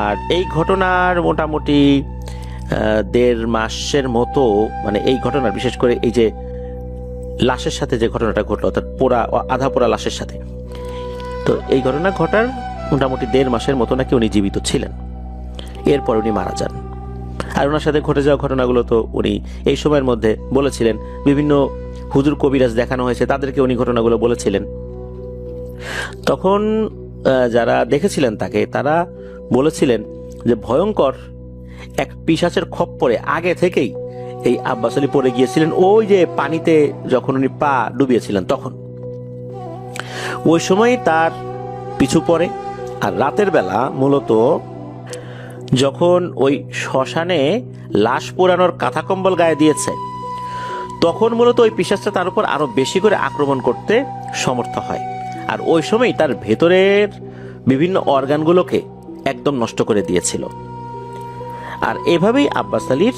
আর এই ঘটনার মোটামুটি 1.5 মাসের মতো, মানে এই ঘটনার বিশেষ করে এই যে লাশের সাথে যে ঘটনাটা ঘটলো, অর্থাৎ পোড়া আধা পোড়া লাশের সাথে, তো এই ঘটনা ঘটার মোটামুটি 1.5 মাসের মতো নাকি উনি জীবিত ছিলেন। এরপর উনি মারা যান। আর ওনার সাথে ঘটে যাওয়া ঘটনাগুলো তো উনি এই সময়ের মধ্যে বলেছিলেন, বিভিন্ন হুজুর কবিরাজ দেখানো হয়েছে তাদেরকে উনি ঘটনাগুলো বলেছিলেন। তখন যারা দেখেছিলেন তাকে, তারা বলেছিলেন যে ভয়ঙ্কর এক পিশাচের খপ্পরে আগে থেকেই এই আব্বাস আলী পড়ে গিয়েছিলেন, ওই যে পানিতে যখন উনি পা ডুবিয়েছিলেন তখন। ওই সময় তার পিছু পড়ে। আর রাতের বেলা মূলত যখন ওই শ্মশানে লাশ পোড়ানোর কাঁথা কম্বল গায়ে দিয়েছে, তখন মূলত ওই পিশাচটা তার উপর আরো বেশি করে আক্রমণ করতে সমর্থ হয়। আর ওই সময় তার ভেতরের বিভিন্ন অর্গানগুলোকে একদম নষ্ট করে দিয়েছিল। আর এভাবেই আব্বাস আলীর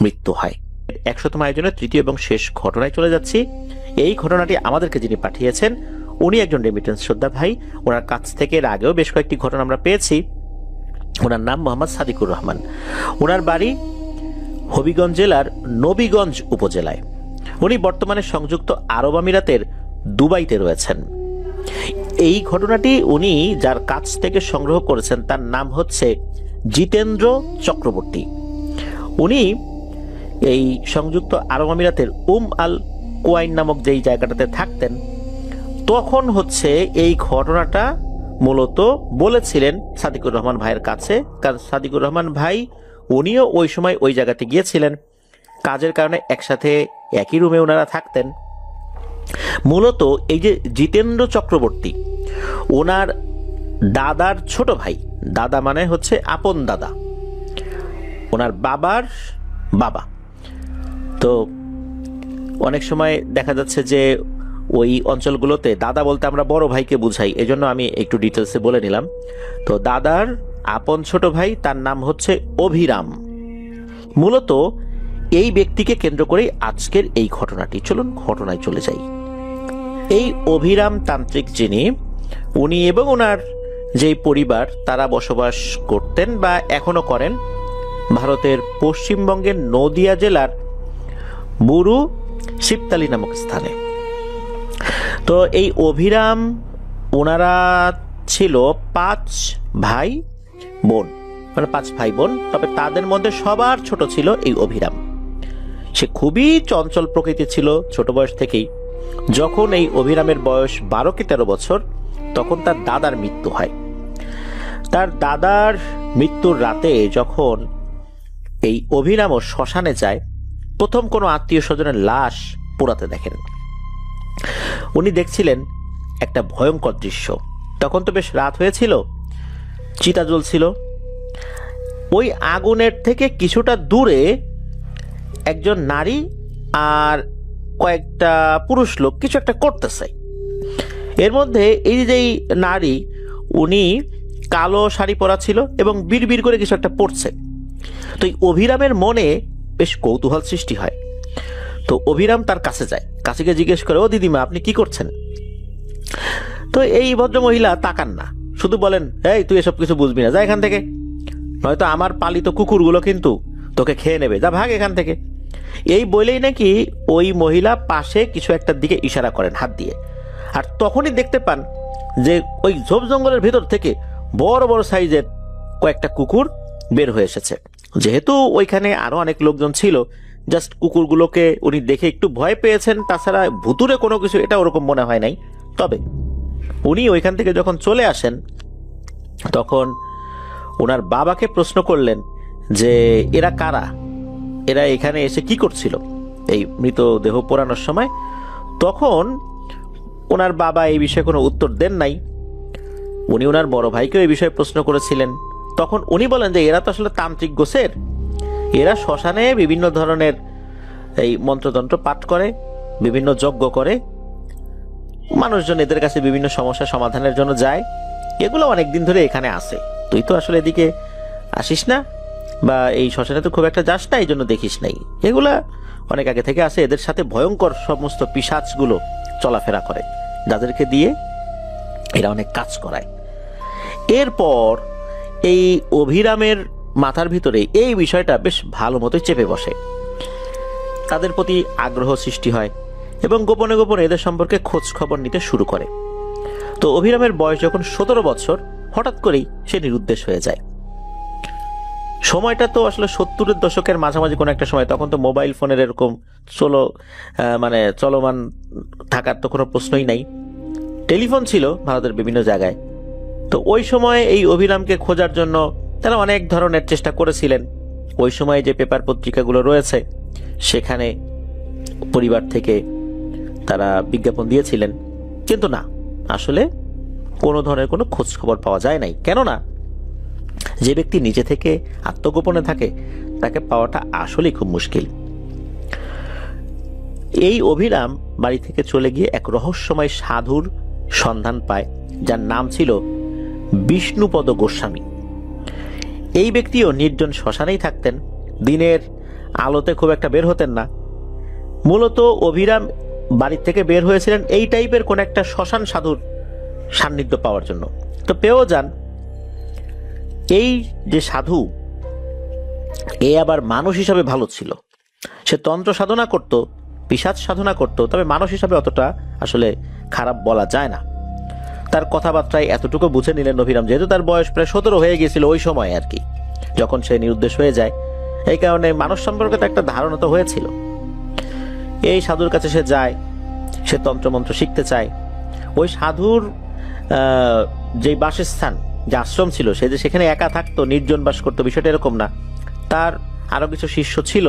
মৃত্যু হয়। 100তম আয়োজনের তৃতীয় এবং শেষ ঘটনায় চলে যাচ্ছি। এই ঘটনাটি আমাদেরকে যিনি পাঠিয়েছেন উনি একজন রেমিটেন্স যোদ্ধা ভাই। ওনার কাছ থেকে এর আগেও বেশ কয়েকটি ঘটনা আমরা পেয়েছি। ওনার নাম মোহাম্মদ সাদিকুর রহমান। ওনার বাড়ি হবিগঞ্জ জেলার নবীগঞ্জ উপজেলায়। উনি বর্তমানে সংযুক্ত আরব আমিরাতের দুবাইতে রয়েছেন। এই ঘটনাটি উনি যার কাছ থেকে সংগ্রহ করেছেন তার নাম হচ্ছে জিতেন্দ্র চক্রবর্তী। উনি এই সংযুক্ত আরব আমিরাতের আল কোয়াইন নামক যেই জায়গাটাতে থাকতেন, তখন হচ্ছে এই ঘটনাটা মূলত বলেছিলেন সাদিকুর রহমান ভাইয়ের কাছে। কারণ সাদিকুর রহমান ভাই উনিও ওই সময় ওই জায়গাতে গিয়েছিলেন, কাজের কারণে একসাথে একই রুমে ওনারা থাকতেন। মূলত এই যে জিতেন্দ্র চক্রবর্তী ওনার দাদার ছোট ভাই, দাদা মানে হচ্ছে আপন দাদা, ওনার বাবার বাবা। তো অনেক সময় দেখা যাচ্ছে যে ওই অঞ্চলগুলোতে দাদা বলতে আমরা বড় ভাইকে বুঝাই, এজন্য আমি একটু ডিটেলসে বলে নিলাম। তো দাদার আপন ছোট ভাই, তার নাম হচ্ছে অভিরাম। মূলত এই ব্যক্তিকে কেন্দ্র করেই আজকের এই ঘটনাটি। চলুন ঘটনায় চলে যাই। এই অভিরাম তান্ত্রিক যিনি, উনি এবং ওনার যেই পরিবার তারা বসবাস করতেন বা এখনো করেন ভারতের পশ্চিমবঙ্গের নদিয়া জেলার বুরু শিবতালি নামক স্থানে। তো এই অভিরাম ওনারা ছিল 5 ভাই বোন, মানে 5 ভাই বোন। তবে তাদের মধ্যে সবার ছোট ছিল এই অভিরাম। সে খুবই চঞ্চল প্রকৃতি ছিল ছোট বয়স থেকেই। যখন এই অভিরামের বয়স 12 কি 13 বছর, তখন তার দাদার মৃত্যু হয়। তার দাদার মৃত্যুর রাতে যখন এই অভিরামও শ্মশানে যায়, প্রথম কোনো আত্মীয় স্বজনের লাশ পোড়াতে দেখেন। উনি দেখছিলেন একটা ভয়ঙ্কর দৃশ্য। তখন তো বেশ রাত হয়েছিল, চিতা জ্বলছিল। ওই আগুনের থেকে কিছুটা দূরে একজন নারী আর কয়েকটা পুরুষ লোক কিছু একটা করতেছে। এর মধ্যে এই যেই নারী, উনি কালো শাড়ি পরা ছিল এবং বিড়বিড় করে কিছু একটা পড়ছে। তো এই অভিরামের মনে বেশ কৌতূহল সৃষ্টি হয়। তো অভিরাম তার কাছে যায়, কাছে গিয়ে জিজ্ঞেস করে, ও দিদিমা আপনি কি করছেন? তো এই ভদ্র মহিলা তাকান না, শুধু বলেন, এই তুই এসব কিছু বুঝবি না, যা এখান থেকে, নয়তো আমার পালিত কুকুরগুলো কিন্তু তোকে খেয়ে নেবে, যা ভাগ এখান থেকে। এই বলেই নাকি ওই মহিলা পাশে কিছু একটার দিকে ইশারা করেন হাত দিয়ে। আর তখনই দেখতে পান যে ওই ঝোপ জঙ্গলের ভেতর থেকে বড় বড় সাইজের কয়েকটা কুকুর বের হয়ে এসেছে। যেহেতু ওইখানে আরো অনেক লোকজন ছিল, জাস্ট কুকুরগুলোকে উনি দেখে একটু ভয় পেয়েছেন, তাছাড়া ভুতুরে কোনো কিছু এটা ওরকম মনে হয় নাই। তবে উনি ওইখান থেকে যখন চলে আসেন, তখন ওনার বাবাকে প্রশ্ন করলেন যে এরা কারা, এরা এখানে এসে কি করছিল। এই মৃতদেহ পোড়ানোর সময়। তখন ওনার বাবা এই বিষয়ে কোনো উত্তর দেন নাই। উনি ওনার বড় ভাইকেও এই বিষয়ে প্রশ্ন করেছিলেন। তখন উনি বলেন যে এরা তো আসলে তান্ত্রিক গোছের, এরা শ্মশানে বিভিন্ন ধরনের এই মন্ত্রতন্ত্র পাঠ করে, বিভিন্ন যজ্ঞ করে, মানুষজন এদের কাছে বিভিন্ন সমস্যা সমাধানের জন্য যায়, এগুলো অনেকদিন ধরে এখানে আসে, তুই তো আসলে এদিকে আসিস না বা এই শ্মশানে তো খুব একটা যাস না, এই জন্য দেখিস নাই, এগুলা অনেক আগে থেকে আসে। এদের সাথে ভয়ঙ্কর সমস্ত পিশাচগুলো চলাফেরা করে, যাদেরকে দিয়ে এরা অনেক কাজ করায়। এরপর এই অভিরামের মাথার ভিতরে এই বিষয়টা বেশ ভালো মতোই চেপে বসে, তাদের প্রতি আগ্রহ সৃষ্টি হয় এবং গোপনে গোপনে এদের সম্পর্কে খোঁজ খবর নিতে শুরু করে। তো অভিরামের বয়স যখন 17 বছর, হঠাৎ করেই সে নিরুদ্দেশ হয়ে যায়। সময়টা তো আসলে 70-এর দশকের মাঝামাঝি কোনো একটা সময়, তখন তো মোবাইল ফোনের এরকম চলমান থাকার তো কোনো প্রশ্নই নাই। টেলিফোন ছিল ভারতের বিভিন্ন জায়গায়। তো ওই সময় এই অভিরামকে খোঁজার জন্য তারা অনেক ধরনের চেষ্টা করেছিলেন। ওই সময় যে পেপার পত্রিকাগুলো রয়েছে সেখানে পরিবার থেকে তারা বিজ্ঞাপন দিয়েছিলেন, কিন্তু না, আসলে কোনো ধরনের কোনো খোঁজ খবর পাওয়া যায় নাই। কেননা যে ব্যক্তি নিজে থেকে আত্মগোপনে থাকে তাকে পাওয়াটা আসলেই খুব মুশকিল। এই অভিরাম বাড়ি থেকে চলে গিয়ে এক রহস্যময় সাধুর সন্ধান পায়, যার নাম ছিল বিষ্ণুপদ গোস্বামী। এই ব্যক্তিও নির্জন শ্মশানেই থাকতেন, দিনের আলোতে খুব একটা বের হতেন না। মূলত অভিরাম বাড়ি থেকে বের হয়েছিলেন এই টাইপের কোন একটা শ্মশান সাধুর সান্নিধ্য পাওয়ার জন্য। তো পেয়েও যান। এই যে সাধু, এ আবার মানুষ হিসাবে ভালো ছিল, সে তন্ত্র সাধনা করত, পিশাচ সাধনা করত, তবে মানুষ হিসাবে অতটা আসলে খারাপ বলা যায় না। তার কথাবার্তায় এতটুকু বুঝে নিলেন অভিরাম, যেহেতু তার বয়স প্রায় 17 হয়ে গিয়েছিল ওই সময় আর কি, যখন সে নিরুদ্দেশ হয়ে যায়, এই কারণে মানুষ সম্পর্কে তো একটা ধারণা তো হয়েছিল। এই সাধুর কাছে সে যায়, সে তন্ত্রমন্ত্র শিখতে চায়। ওই সাধুর যে বাসস্থান, যে আশ্রম ছিল, সে যে সেখানে একা থাকতো, নির্জন বাস করতো, বিষয়টা এরকম না, তার আরো কিছু শিষ্য ছিল।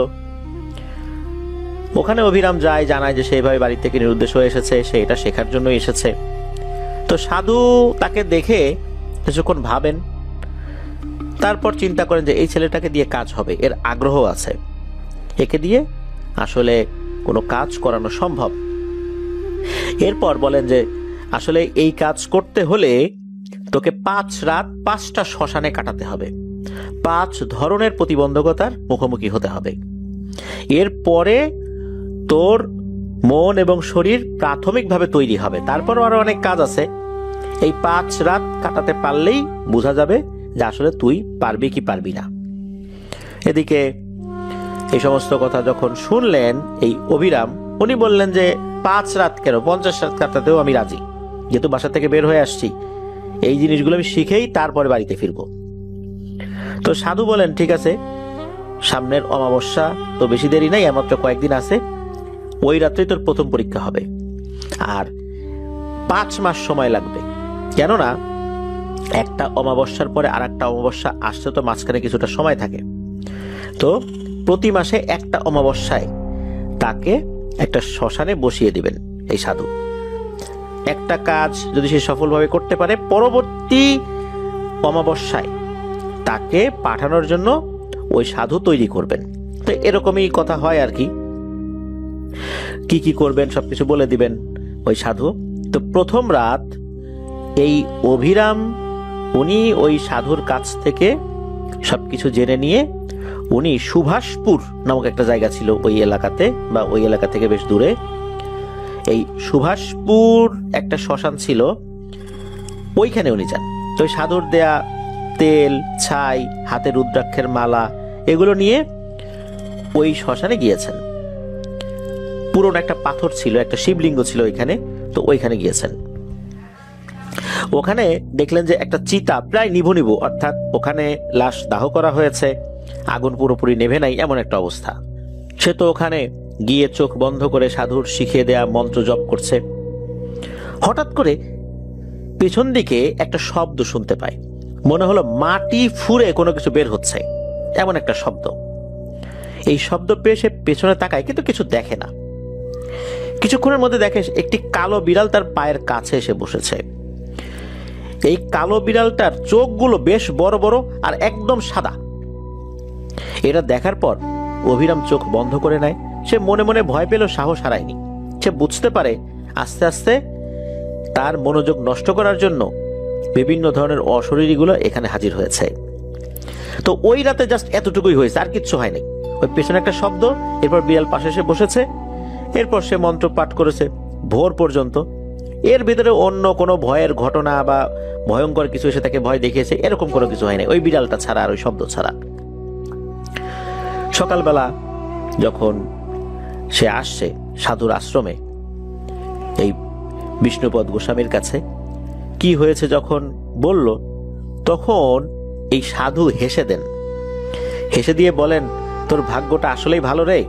ওখানে অভিরাম যায়, জানায় যে সেইভাবে বাড়ি থেকে নিরুদ্দেশ হয়ে এসেছে, সে এটা শেখার জন্য এসেছে। তো সাধু তাকে দেখে কিছুক্ষণ ভাবেন, তারপর চিন্তা করেন যে এই ছেলেটাকে দিয়ে কাজ হবে, এর আগ্রহ আছে, একে দিয়ে আসলে কোনো কাজ করানো সম্ভব। এরপর বলেন যে আসলে এই কাজ করতে হলে তোকে 5 রাত 5টা শ্মশানে কাটাতে হবে, 5 ধরনের প্রতিবন্ধকতার মুখোমুখি হতে হবে। এরপরে তোর মন এবং শরীর প্রাথমিকভাবে তৈরি হবে, তারপরও আরো অনেক কাজ আছে। এই 5 রাত কাটাতে পারলেই বোঝা যাবে যে আসলে তুই পারবি কি পারবি না। এদিকে এই সমস্ত কথা যখন শুনলেন এই অভিরাম, উনি বললেন যে 5 রাত কেন, 50 রাত কাটাতেও আমি রাজি, যেহেতু বাসা থেকে বের হয়ে আসছি, এই জিনিসগুলো আমি শিখেই তারপরে বাড়িতে ফিরবো। তো সাধু বলেন ঠিক আছে, সামনের অমাবস্যা তো বেশি দেরি নাই, মাত্র কয়েকদিন আছে, ওই রাত্রেই তোর প্রথম পরীক্ষা হবে, আর 5 মাস সময় লাগবে। কেননা একটা অমাবস্যার পরে আর একটা অমাবস্যা আসতে তো মাঝখানে কিছুটা সময় থাকে। তো প্রতি মাসে একটা অমাবস্যায় তাকে একটা শ্মশানে বসিয়ে দিবেন এই সাধু। একটা কাজ যদি সে সফলভাবে করতে পারে, পরবর্তী অমাবস্যায় তাকে পাঠানোর জন্য ওই সাধু তৈরি করবেন। তো এরকমই কথা হয় আর কি, কি কি করবেন সবকিছু বলে দিবেন ওই সাধু। তো প্রথম রাত এই অভিরাম উনি ওই সাধুর কাছ থেকে সবকিছু জেনে নিয়ে উনি সুভাষপুর নামক একটা জায়গা ছিল ওই এলাকাতে, বা ওই এলাকা থেকে বেশ দূরে, এই সুভাষপুর একটা শ্মশান ছিল, ওইখানে উনি যান। তো ওই সাধুর দেয়া তেল, ছাই, হাতে রুদ্রাক্ষের মালা, এগুলো নিয়ে ওই শ্মশানে গিয়েছেন। পুরনো একটা পাথর ছিল, একটা শিবলিঙ্গ ছিল ওইখানে, তো ওইখানে গিয়েছেন। ওখানে দেখলেন যে একটা চিতা প্রায় নিভু নিভু, অর্থাৎ ওখানে লাশ দাহ করা হয়েছে, আগুন পুরোপুরি নেভে নাই এমন একটা অবস্থা। সে তো ওখানে গিয়ে চোখ বন্ধ করে সাধুর শিখিয়ে দেয়া মন্ত্র জপ করছে। হঠাৎ করে পিছন দিকে একটা শব্দ শুনতে পায়, মনে হলো মাটি ফুঁড়ে কোনো কিছু বের হচ্ছে, এমন একটা শব্দ। এই শব্দ পেয়ে সে পেছনে তাকায়, কিন্তু কিছু দেখে না। কিছুক্ষণের মধ্যে দেখে একটি কালো বিড়াল তার পায়ের কাছে এসে বসেছে। এই কালো বিড়ালটার চোখগুলো বেশ বড় বড় আর একদম সাদা। এটা দেখার পর অভিরাম চোখ বন্ধ করে নেয়। সে মনে মনে ভয় পেলেও সাহস হারায়নি। সে বুঝতে পারে আস্তে আস্তে তার মনোযোগ নষ্ট করার জন্য বিভিন্ন ধরনের অশরীরীগুলো এখানে হাজির হয়েছে। তো ওই রাতে জাস্ট এতটুকুই হয়েছে, আর কিচ্ছু হয়নি। ওই পেছনে একটা শব্দ, এরপর বিড়াল পাশে এসে বসেছে, এরপর সে মন্ত্র পাঠ করেছে ভোর পর্যন্ত। এর ভিতরে অন্য কোনো ভয়ের ঘটনা বা ভয়ঙ্কর কিছু এসে তাকে ভয় দেখিয়েছে এরকম কোনো কিছু হয়নি, ওই বিড়ালটা ছাড়া আর ওই শব্দ ছাড়া। সকালবেলা যখন সে আসছে সাধুর আশ্রমে এই বিষ্ণুপদ গোস্বামীর কাছে, কি হয়েছে যখন বলল, তখন এই সাধু হেসে দেন। হেসে দিয়ে বলেন, তোর ভাগ্যটা আসলেই ভালো রে,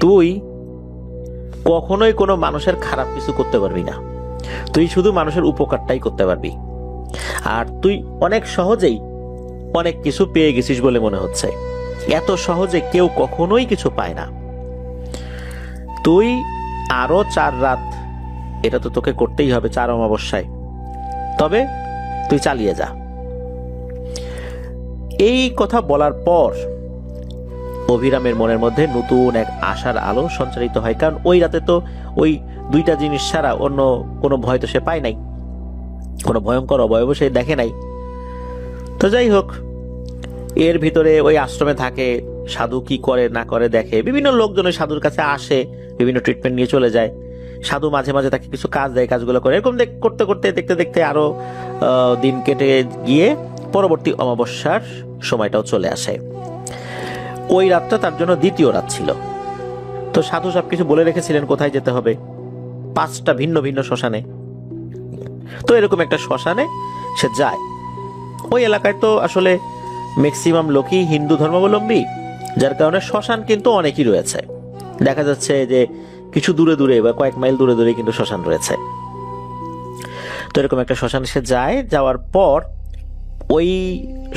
তুই কখনোই কোনো মানুষের খারাপ কিছু করতে পারবি না, তুই শুধু মানুষের উপকারটাই করতে পারবি। আর তুই অনেক সহজেই অনেক কিছু পেয়ে গেছিস বলে মনে হচ্ছে। এত সহজে কেউ কখনোই কিছু পায় না। তুই আরো 4 রাত এটা তো তোকে করতেই হবে, 4 অমাবস্যায়, তবে তুই চালিয়ে যা। এই কথা বলার পর অভিরামের মনের মধ্যে নতুন এক আশার আলো সঞ্চারিত হয়। কারণ ওই রাতে তো ওই 2টা জিনিস ছাড়া অন্য কোনো ভয় তো সে পায় নাই, কোনো ভয়ঙ্কর অবয়ব সে দেখে নাই। তো যাই হোক, এর ভিতরে ওই আশ্রমে থাকে, সাধু কি করে না করে দেখে, বিভিন্ন লোকজন ওই সাধুর কাছে আসে, বিভিন্ন ট্রিটমেন্ট নিয়ে চলে যায়। সাধু মাঝে মাঝে তাকে কিছু কাজ দেয়, কাজগুলো করে। এরকম করতে করতে দেখতে দেখতে আরো দিন কেটে গিয়ে পরবর্তী অমাবস্যার সময়টাও চলে আসে। ওই রাতটা তার জন্য দ্বিতীয় রাত ছিল। তো সাধু সবকিছু বলে রেখেছিলেন কোথায় যেতে হবে, 5টা ভিন্ন ভিন্ন শ্মশানে। তো এরকম একটা শ্মশানে সে যায়। ওই এলাকায় তো আসলে ম্যাক্সিমাম লোকই হিন্দু ধর্মাবলম্বী, যার কারণে শ্মশান কিন্তু অনেকই রয়েছে। দেখা যাচ্ছে যে কিছু দূরে দূরে বা কয়েক মাইল দূরে দূরে কিন্তু শ্মশান রয়েছে। তো এরকম একটা শ্মশানে সে যায়। যাওয়ার পর ওই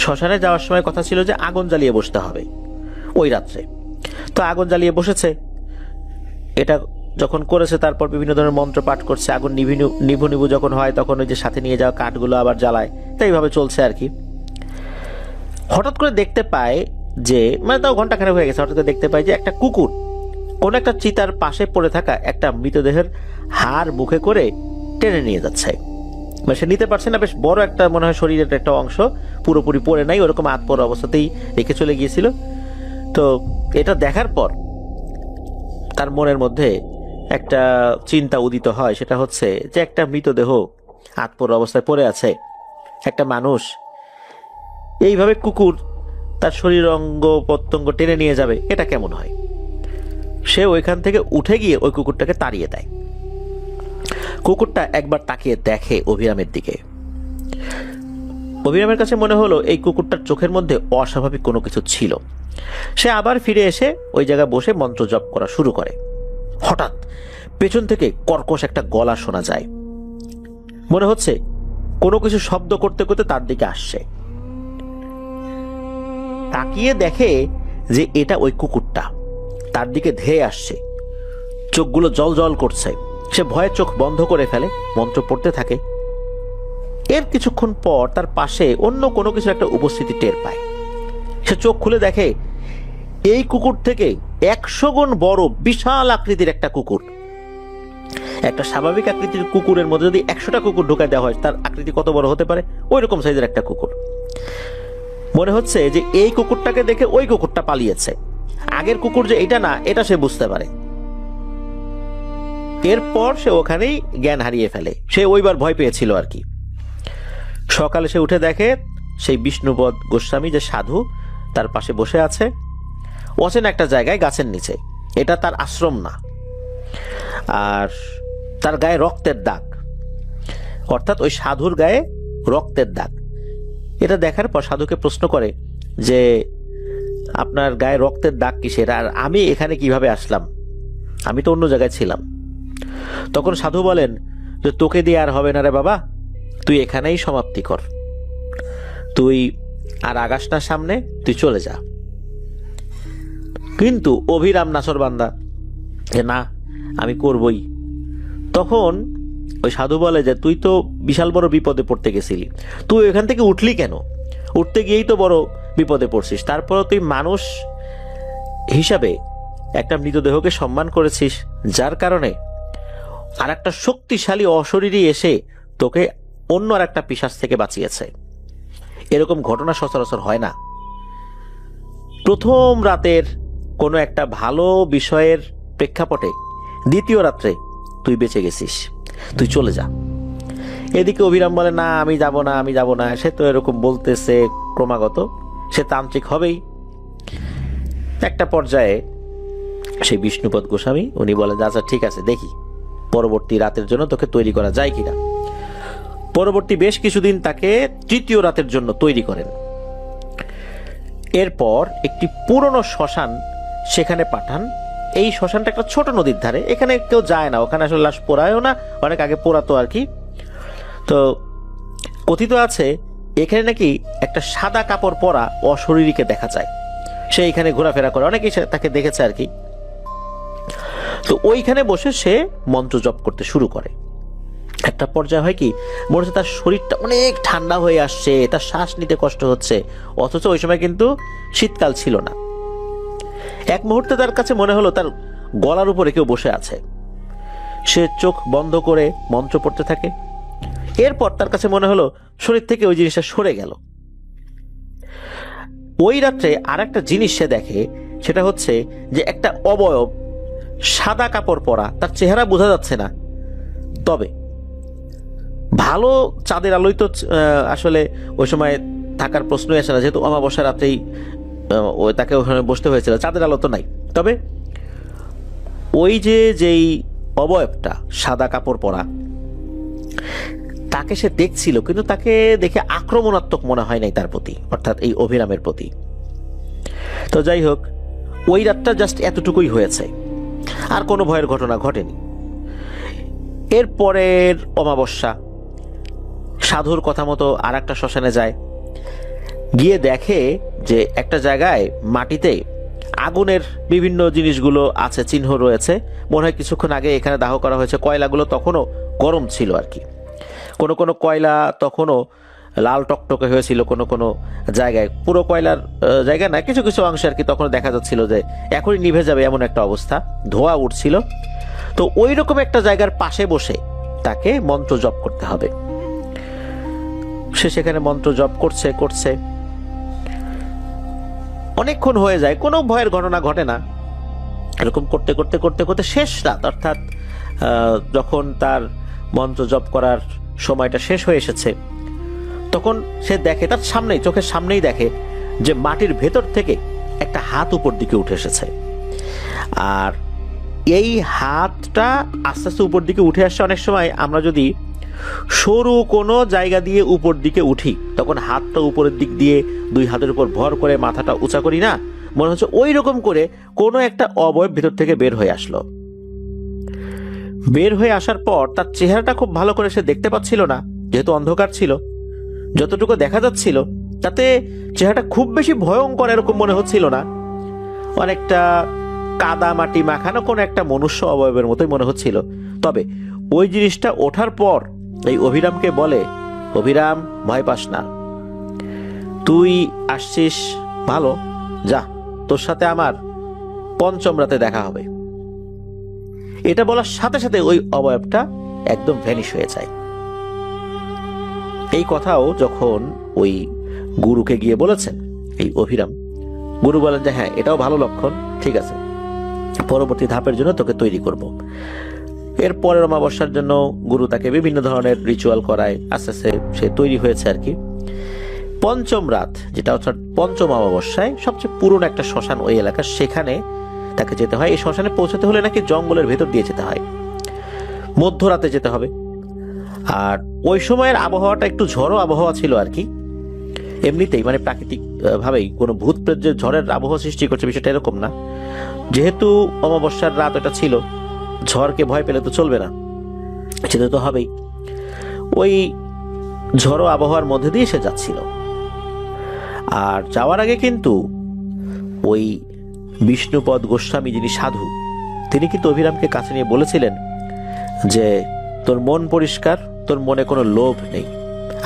শ্মশানে যাওয়ার সময় কথা ছিল যে আগুন জ্বালিয়ে বসতে হবে ওই রাত্রে। তো আগুন জ্বালিয়ে বসেছে। এটা যখন করেছে তারপর বিভিন্ন ধরনের মন্ত্র পাঠ করছে। আগুন নিভু নিভু যখন হয় তখন ওই যে সাথে নিয়ে যাওয়া কাঠগুলো আবার জ্বালায়। তাই এইভাবে চলছে আর কি। হঠাৎ করে দেখতে পায় যে, মানে তাও ঘন্টাখানেক হয়ে গেছে, হঠাৎ করে দেখতে পায় যে একটা কুকুর কোন একটা চিতার পাশে পড়ে থাকা একটা মৃতদেহের হাড় মুখে করে টেনে নিয়ে যাচ্ছে। মানে সে নিতে পারছে না, বেশ বড় একটা মনে হয় শরীরের একটা অংশ, পুরোপুরি পড়ে নাই, ওরকম আধপর অবস্থাতেই রেখে চলে গিয়েছিল। তো এটা দেখার পর তার মনের মধ্যে একটা চিন্তা উদিত হয়, সেটা হচ্ছে যে একটা মৃতদেহ আধপর অবস্থায় পড়ে আছে, একটা মানুষ এইভাবে কুকুর তার শরীর অঙ্গ প্রত্যঙ্গ টেনে নিয়ে যাবে, এটা কেমন হয়? সে ওইখান থেকে উঠে গিয়ে ওই কুকুরটাকে তাড়িয়ে দেয়। কুকুরটা একবার তাকিয়ে দেখে অভিরামের দিকে। অভিরামের কাছে মনে হলো এই কুকুরটার চোখের মধ্যে অস্বাভাবিক কোনো কিছু ছিল। সে আবার ফিরে এসে ওই জায়গায় বসে মন্ত্র জপ করা শুরু করে। হঠাৎ পেছন থেকে কর্কশ একটা গলা শোনা যায়। মনে হচ্ছে কোনো কিছু শব্দ করতে করতে তার দিকে আসছে। তাকিয়ে দেখে যে এটা ওই কুকুরটা তার দিকে ধেয়ে আসছে, চোখগুলো জল জল করছে। সে ভয়ে চোখ বন্ধ করে ফেলে, মন্ত্র পড়তে থাকে। এর কিছুক্ষণ পর তার পাশে অন্য কোনো কিছু একটা উপস্থিতি টের পায়। সে চোখ খুলে দেখে এই কুকুর থেকে 100 গুণ বড় বিশাল আকৃতির একটা কুকুর। একটা স্বাভাবিক আকৃতির কুকুরের মধ্যে যদি 100টা কুকুর ঢুকায় দেওয়া হয়, তার আকৃতি কত বড় হতে পারে? ওই রকম সাইজের একটা কুকুর। মনে হচ্ছে যে এই কুকুরটাকে দেখে ওই কুকুরটা পালিয়েছে, আগের কুকুর যে এটা না, এটা সে বুঝতে পারে। এরপর সে ওখানেই জ্ঞান হারিয়ে ফেলে। সে ওইবার ভয় পেয়েছিল আর কি। সকালে সে উঠে দেখে সেই বিষ্ণুপদ গোস্বামী যে সাধু তার পাশে বসে আছে অচেনা একটা জায়গায় গাছের নিচে। এটা তার আশ্রম না, আর তার গায়ে রক্তের দাগ, অর্থাৎ ওই সাধুর গায়ে রক্তের দাগ। এটা দেখার পর সাধুকে প্রশ্ন করে যে আপনার গায়ে রক্তের দাগ কিসের, আর আমি এখানে কিভাবে আসলাম? আমি তো অন্য জায়গায় ছিলাম। তখন সাধু বলেন যে তোকে দিয়ে আর হবে না রে বাবা, তুই এখানেই সমাপ্তি কর, তুই আর আগাস না সামনে, তুই চলে যা। কিন্তু অভিরাম নাছরবান্দা যে না, আমি করবই। তখন ওই সাধু বলে যে তুই তো বিশাল বড় বিপদে পড়তে গেছিলি, তুই এখান থেকে উঠলি কেন? উঠতে গিয়েই তো বড় বিপদে পড়ছিস, তারপরে তুই মানুষ হিসাবে একটা মৃতদেহকে সম্মান করেছিস, যার কারণে আর একটা শক্তিশালী অশরীরী এসে তোকে অন্য আর একটা পিশাচ থেকে বাঁচিয়েছে। এরকম ঘটনা সচরাচর হয় না। প্রথম রাতের কোনো একটা ভালো বিষয়ের প্রেক্ষাপটে দ্বিতীয় রাত্রে তুই বেঁচে গেছিস, তুই চলে যা। এদিকে অভিরাম বলে না, আমি যাব না, আমি যাব না। সে তো এরকম বলতেছে ক্রমাগত, সে তান্ত্রিক হবেই। একটা পর্যায়ে সেই বিষ্ণুপদ গোস্বামী উনি বলেন আচ্ছা ঠিক আছে, দেখি পরবর্তী রাতের জন্য তোকে তৈরি করা যায় কিনা। পরবর্তী বেশ কিছুদিন তাকে তৃতীয় রাতের জন্য তৈরি করেন। এরপর একটি পুরনো শ্মশান সেখানে পাঠান। এই শ্মশানটা একটা ছোট নদীর ধারে, এখানে কেউ যায় না, ওখানে আসলে লাশ পোড়ায়ও না, অনেক আগে পোড়াতো আর কি। তো কথিত আছে এখানে নাকি একটা সাদা কাপড় পরা অশরীরীকে দেখা যায়, সে এখানে ঘোরাফেরা করে, অনেকেই তাকে দেখেছে আর কি। তো ওইখানে বসে সে মন্ত্র জপ করতে শুরু করে। একটা পর্যায়ে হয় কি, মনে হচ্ছে তার শরীরটা অনেক ঠান্ডা হয়ে আসছে, তার শ্বাস নিতে কষ্ট হচ্ছে, অথচ ওই সময় কিন্তু শীতকাল ছিল না। এক মুহূর্তে তার কাছে মনে হলো তার গলার উপরে কেউ বসে আছে। সে চোখ বন্ধ করে মন্ত্র পড়তে থাকে। এরপর তার কাছে মনে হলো শরীর থেকে ওই জিনিসটা সরে গেল। ওই রাত্রে আর একটা জিনিস সে দেখে, সেটা হচ্ছে যে একটা অবয়ব সাদা কাপড় পরা, তার চেহারা বোঝা যাচ্ছে না, তবে ভালো চাঁদের আলোয় তো আসলে ওই সময় থাকার প্রশ্নই আসে না, যেহেতু অমাবস্যা রাত্রেই তাকে ওখানে বসতে হয়েছিল, চাঁদের আলো তো নাই। তবে ওই যেই অবয়বটা সাদা কাপড় পরা, তাকে সে দেখছিল, কিন্তু তাকে দেখে আক্রমণাত্মক মনে হয় নাই তার প্রতি, অর্থাৎ এই অভিরামের প্রতি। তো যাই হোক, ওই রাতটা জাস্ট এতটুকুই হয়েছে, আর কোনো ভয়ের ঘটনা ঘটেনি। এরপরের অমাবস্যা সাধুর কথা মতো আর একটা শ্মশানে যায়, গিয়ে দেখে যে একটা জায়গায় মাটিতে আগুনের বিভিন্ন জিনিসগুলো আছে, চিহ্ন রয়েছে। মনে হয় কিছুক্ষণ আগে এখানে দাহ করা হয়েছে। কয়লাগুলো তখনও গরম ছিল আর কি। কোনো কোনো কয়লা তখনও লাল টকটকে হয়েছিল, কোনো কোনো জায়গায় পুরো কয়লার জায়গা না, কিছু কিছু অংশে আর কি তখনও দেখা যাচ্ছিল যে এখনই নিভে যাবে এমন একটা অবস্থা, ধোঁয়া উঠছিল। তো ওই রকম একটা জায়গার পাশে বসে তাকে মন্ত্র জপ করতে হবে। সে সেখানে মন্ত্র জপ করছে অনেকক্ষণ হয়ে যায়, কোনো ভয়ের ঘটনা ঘটে না। এরকম করতে করতে করতে করতে শেষ রাত, অর্থাৎ যখন তার মন্ত্র জপ করার সময়টা শেষ হয়ে এসেছে, তখন সে দেখে তার সামনেই, চোখের সামনেই দেখে যে মাটির ভেতর থেকে একটা হাত উপর দিকে উঠে এসেছে। আর এই হাতটা আস্তে আস্তে উপর দিকে উঠে আসছে। অনেক সময় আমরা যদি সরু কোনো জায়গা দিয়ে উপর দিকে উঠি, তখন হাতটা উপরের দিক দিয়ে দুই হাতের উপর ভর করে মাথাটা উঁচা করি না, মনে হচ্ছে ওই রকম করে কোনো একটা অবয়ব ভেতর থেকে বের হয়ে আসলো। বের হয়ে আসার পর তার চেহারাটা খুব ভালো করে সে দেখতে পাচ্ছিল না, যেহেতু অন্ধকার ছিল। যতটুকু দেখা যাচ্ছিল তাতে চেহারাটা খুব বেশি ভয়ঙ্কর এরকম মনে হচ্ছিল না, অনেকটা কাদা মাটি মাখানো কোনো একটা মনুষ্য অবয়বের মতোই মনে হচ্ছিল। তবে ওই জিনিসটা ওঠার পর এই অভিরামকে বলে, অভিরাম ভয় পাস না, তুই আসছিস ভালো, যা তোর সাথে আমার পঞ্চম রাতে দেখা হবে। এটা বলার সাথে সাথে ওই অবয়বটা একদম ভ্যানিশ হয়ে যায়। এই কথাও যখন ওই গুরুকে গিয়ে বলেছেন এই অভিরাম, গুরু বলেন যে হ্যাঁ, এটাও ভালো লক্ষণ, ঠিক আছে, পরবর্তী ধাপের জন্য তোকে তৈরি করব। এর পরের অমাবস্যার জন্য গুরু তাকে বিভিন্ন ধরনের রিচুয়াল করায়, আস্তে আস্তে সে তৈরি হয়েছে আর কি। পঞ্চম রাত, যেটা অর্থাৎ পঞ্চম অমাবস্যায় সবচেয়ে পুরনো একটা শ্মশান ওই এলাকার, সেখানে তাকে যেতে হয়। এই শ্মশানে পৌঁছাতে হলে নাকি জঙ্গলের ভেতর দিয়ে যেতে হয়, মধ্যরাতে যেতে হবে। আর ওই সময়ের আবহাওয়াটা একটু ঝড়ো আবহাওয়া ছিল আর কি। এমনিতেই মানে প্রাকৃতিক ভাবেই কোনো ভূত প্রেত যে ঝড়ের আবহাওয়া সৃষ্টি করছে বিষয়টা এরকম না। যেহেতু অমাবস্যার রাত এটা ছিল, ঝড়কে ভয় পেলে তো চলবে না, যেতে তো হবেই। ওই ঝড়ো আবহাওয়ার মধ্যে দিয়ে সে যাচ্ছিল। আর যাওয়ার আগে কিন্তু ওই বিষ্ণুপদ গোস্বামী, যিনি সাধু, তিনি কিন্তু অভিরামকে কাছে নিয়ে বলেছিলেন যে তোর মন পরিষ্কার, তোর মনে কোনো লোভ নেই,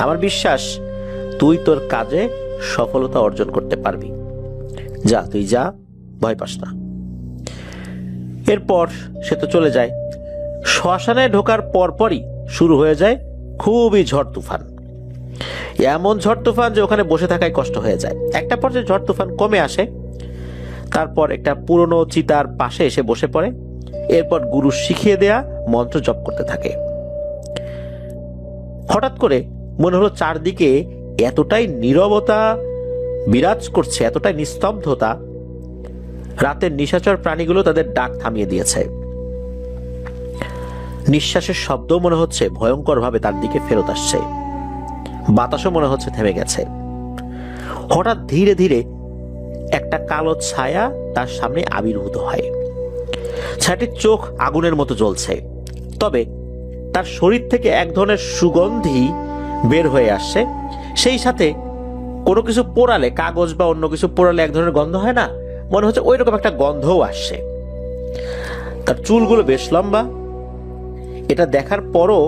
আমার বিশ্বাস তুই তোর কাজে সফলতা অর্জন করতে পারবি, যা তুই যা, ভয় পাস না। এরপর সে তো চলে যায়। শ্মশানে ঢোকার পরপরই শুরু হয়ে যায় খুবই ঝড় তুফান। এমন ঝড় তুফান যে ওখানে বসে থাকাই কষ্ট হয়ে যায়। একটা পর্যায়ে ঝড় তুফান কমে আসে, তারপর একটা পুরনো চিতার পাশে এসে বসে পড়ে। এরপর গুরু শিখিয়ে দেয়া মন্ত্র জপ করতে থাকে। হঠাৎ করে মনে হলো চারদিকে এতটাই নীরবতা বিরাজ করছে, এতটাই নিস্তব্ধতা, রাতের নিশাচর প্রাণীগুলো তাদের ডাক থামিয়ে দিয়েছে। নিঃশ্বাসের শব্দ মনে হচ্ছে ভয়ঙ্কর ভাবে তার দিকে ফেরত আসছে। বাতাসও মনে হচ্ছে থেমে গেছে। হঠাৎ ধীরে ধীরে একটা কালো ছায়া তার সামনে আবির্ভূত হয়। ছায়াটির চোখ আগুনের মতো জ্বলছে, তবে তার শরীর থেকে এক ধরনের সুগন্ধি বের হয়ে আসছে। সেই সাথে কোনো কিছু পোড়ালে, কাগজ বা অন্য কিছু পোড়ালে এক ধরনের গন্ধ হয় না, মনে হচ্ছে ওই রকম একটা গন্ধও আসছে। তার চুলগুলো বেশ লম্বা। এটা দেখার পরও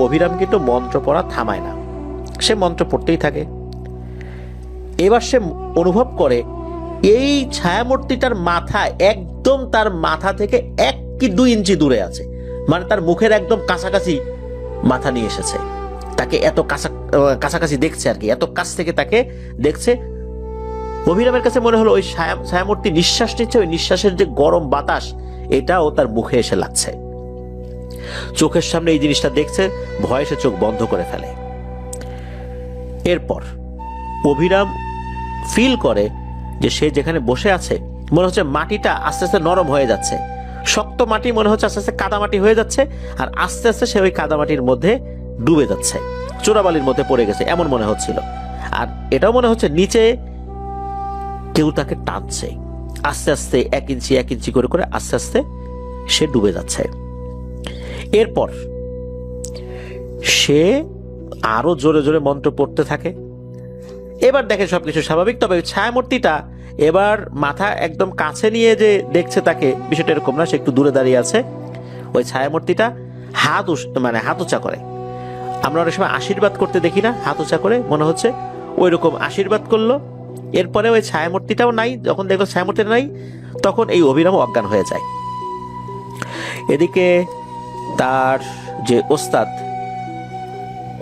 অভিরাম কিন্তু মন্ত্র পড়া থামায় না, সে মন্ত্র পড়তেই থাকে। এবার সে অনুভব করে এই ছায়ামূর্তিটার মাথা একদম তার মাথা থেকে 1 কি 2 ইঞ্চি দূরে আছে, মানে তার মুখের একদম কাছাকাছি মাথা নিয়ে এসেছে। তাকে এত কাছাকাছি দেখছে আর কি, এত কাছ থেকে তাকে দেখছে। অভিরামের কাছে মনে হলো ওই ছায়ামূর্তি নিঃশ্বাস নিচ্ছে, ওই নিঃশ্বাসের যে গরম বাতাস এটাও তার মুখে এসে লাগছে। চোখের সামনে এই জিনিসটা দেখছে, ভয়ে সে চোখ বন্ধ করে ফেলে। এরপর অভিরাম ফিল করে যে সে যেখানে বসে আছে মনে হচ্ছে মাটিটা আস্তে আস্তে নরম হয়ে যাচ্ছে। শক্ত মাটি মনে হচ্ছে আস্তে আস্তে কাদামাটি হয়ে যাচ্ছে, আর আস্তে আস্তে সে ওই কাদামাটির মধ্যে ডুবে যাচ্ছে, চোরাবালির মধ্যে পড়ে গেছে এমন মনে হচ্ছিল। আর এটাও মনে হচ্ছে নিচে কেউ তাকে টানছে। আস্তে আস্তে 1 ইঞ্চি 1 ইঞ্চি করে করে আস্তে আস্তে সে ডুবে যাচ্ছে। এরপর সে আরো জোরে জোরে মন্ত্র পড়তে থাকে। এবার দেখে সবকিছু স্বাভাবিক, তবে ছায়ামূর্তিটা এবার মাথা একদম কাছে নিয়ে যে দেখছে তাকে, বিষয়টা এরকম না, সে একটু দূরে দাঁড়িয়ে আছে। ওই ছায়ামূর্তিটা হাত উঁচা করে। আমরা অনেক সময় আশীর্বাদ করতে দেখি না, হাত উঁচা করে, মনে হচ্ছে ওই রকম আশীর্বাদ করলো। এরপরে ওই ছায়ামূর্তিটাও নাই। যখন দেখলো ছায়ামূর্তিটা নাই, তখন এই অভিরাম অজ্ঞান হয়ে যায়। এদিকে তার যে ওস্তাদ,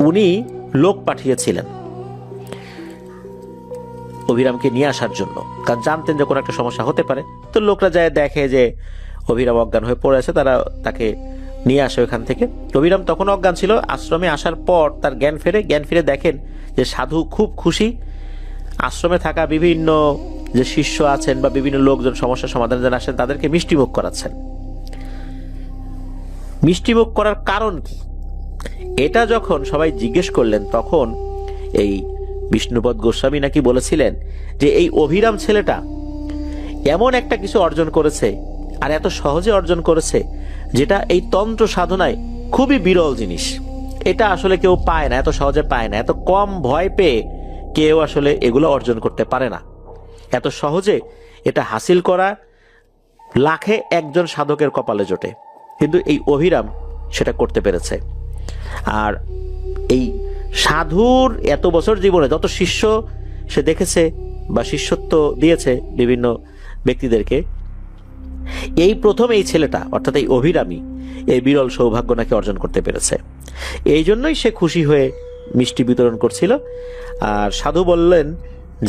উনি লোক পাঠিয়েছিলেন অভিরামকে নিয়ে আসার জন্য, কারণ জানতেন যে কোনো একটা সমস্যা হতে পারে। তো লোকরা যায়, দেখে যে অভিরাম অজ্ঞান হয়ে পড়ে আছে, তারা তাকে নিয়ে আসে ওখান থেকে। অভিরাম তখন অজ্ঞান ছিল। আশ্রমে আসার পর তার জ্ঞান ফিরে দেখেন যে সাধু খুব খুশি। আশ্রমে থাকা বিভিন্ন যে শিষ্য আছেন বা বিভিন্ন লোকজন সমস্যার সমাধানের জন্য আসেন, তাদেরকে মিষ্টিমুখ করাচ্ছেন। মিষ্টিমুখ করার কারণ কি, এটা যখন সবাই জিজ্ঞেস করলেন, তখন এই বিষ্ণুপদ গোস্বামী নাকি বলেছিলেন যে এই অভিরাম ছেলেটা এমন একটা কিছু অর্জন করেছে, আর এত সহজে অর্জন করেছে, যেটা এই তন্ত্র সাধনায় খুবই বিরল জিনিস। এটা আসলে কেউ পায় না, এত সহজে পায় না। এত কম ভয় পেয়ে কেউ আসলে এগুলো অর্জন করতে পারে না। এত সহজে এটা হাসিল করা লাখে একজন সাধকের কপালে জোটে, কিন্তু এই অভিরাম সেটা করতে পেরেছে। আর এই সাধুর এত বছর জীবনে যত শিষ্য সে দেখেছে বা শিষ্যত্ব দিয়েছে বিভিন্ন ব্যক্তিদেরকে, এই প্রথম এই ছেলেটা অর্থাৎ এই অভিরামী এই বিরল সৌভাগ্য নাকি অর্জন করতে পেরেছে। এই জন্যই সে খুশি হয়ে মিষ্টি বিতরণ করছিল। আর সাধু বললেন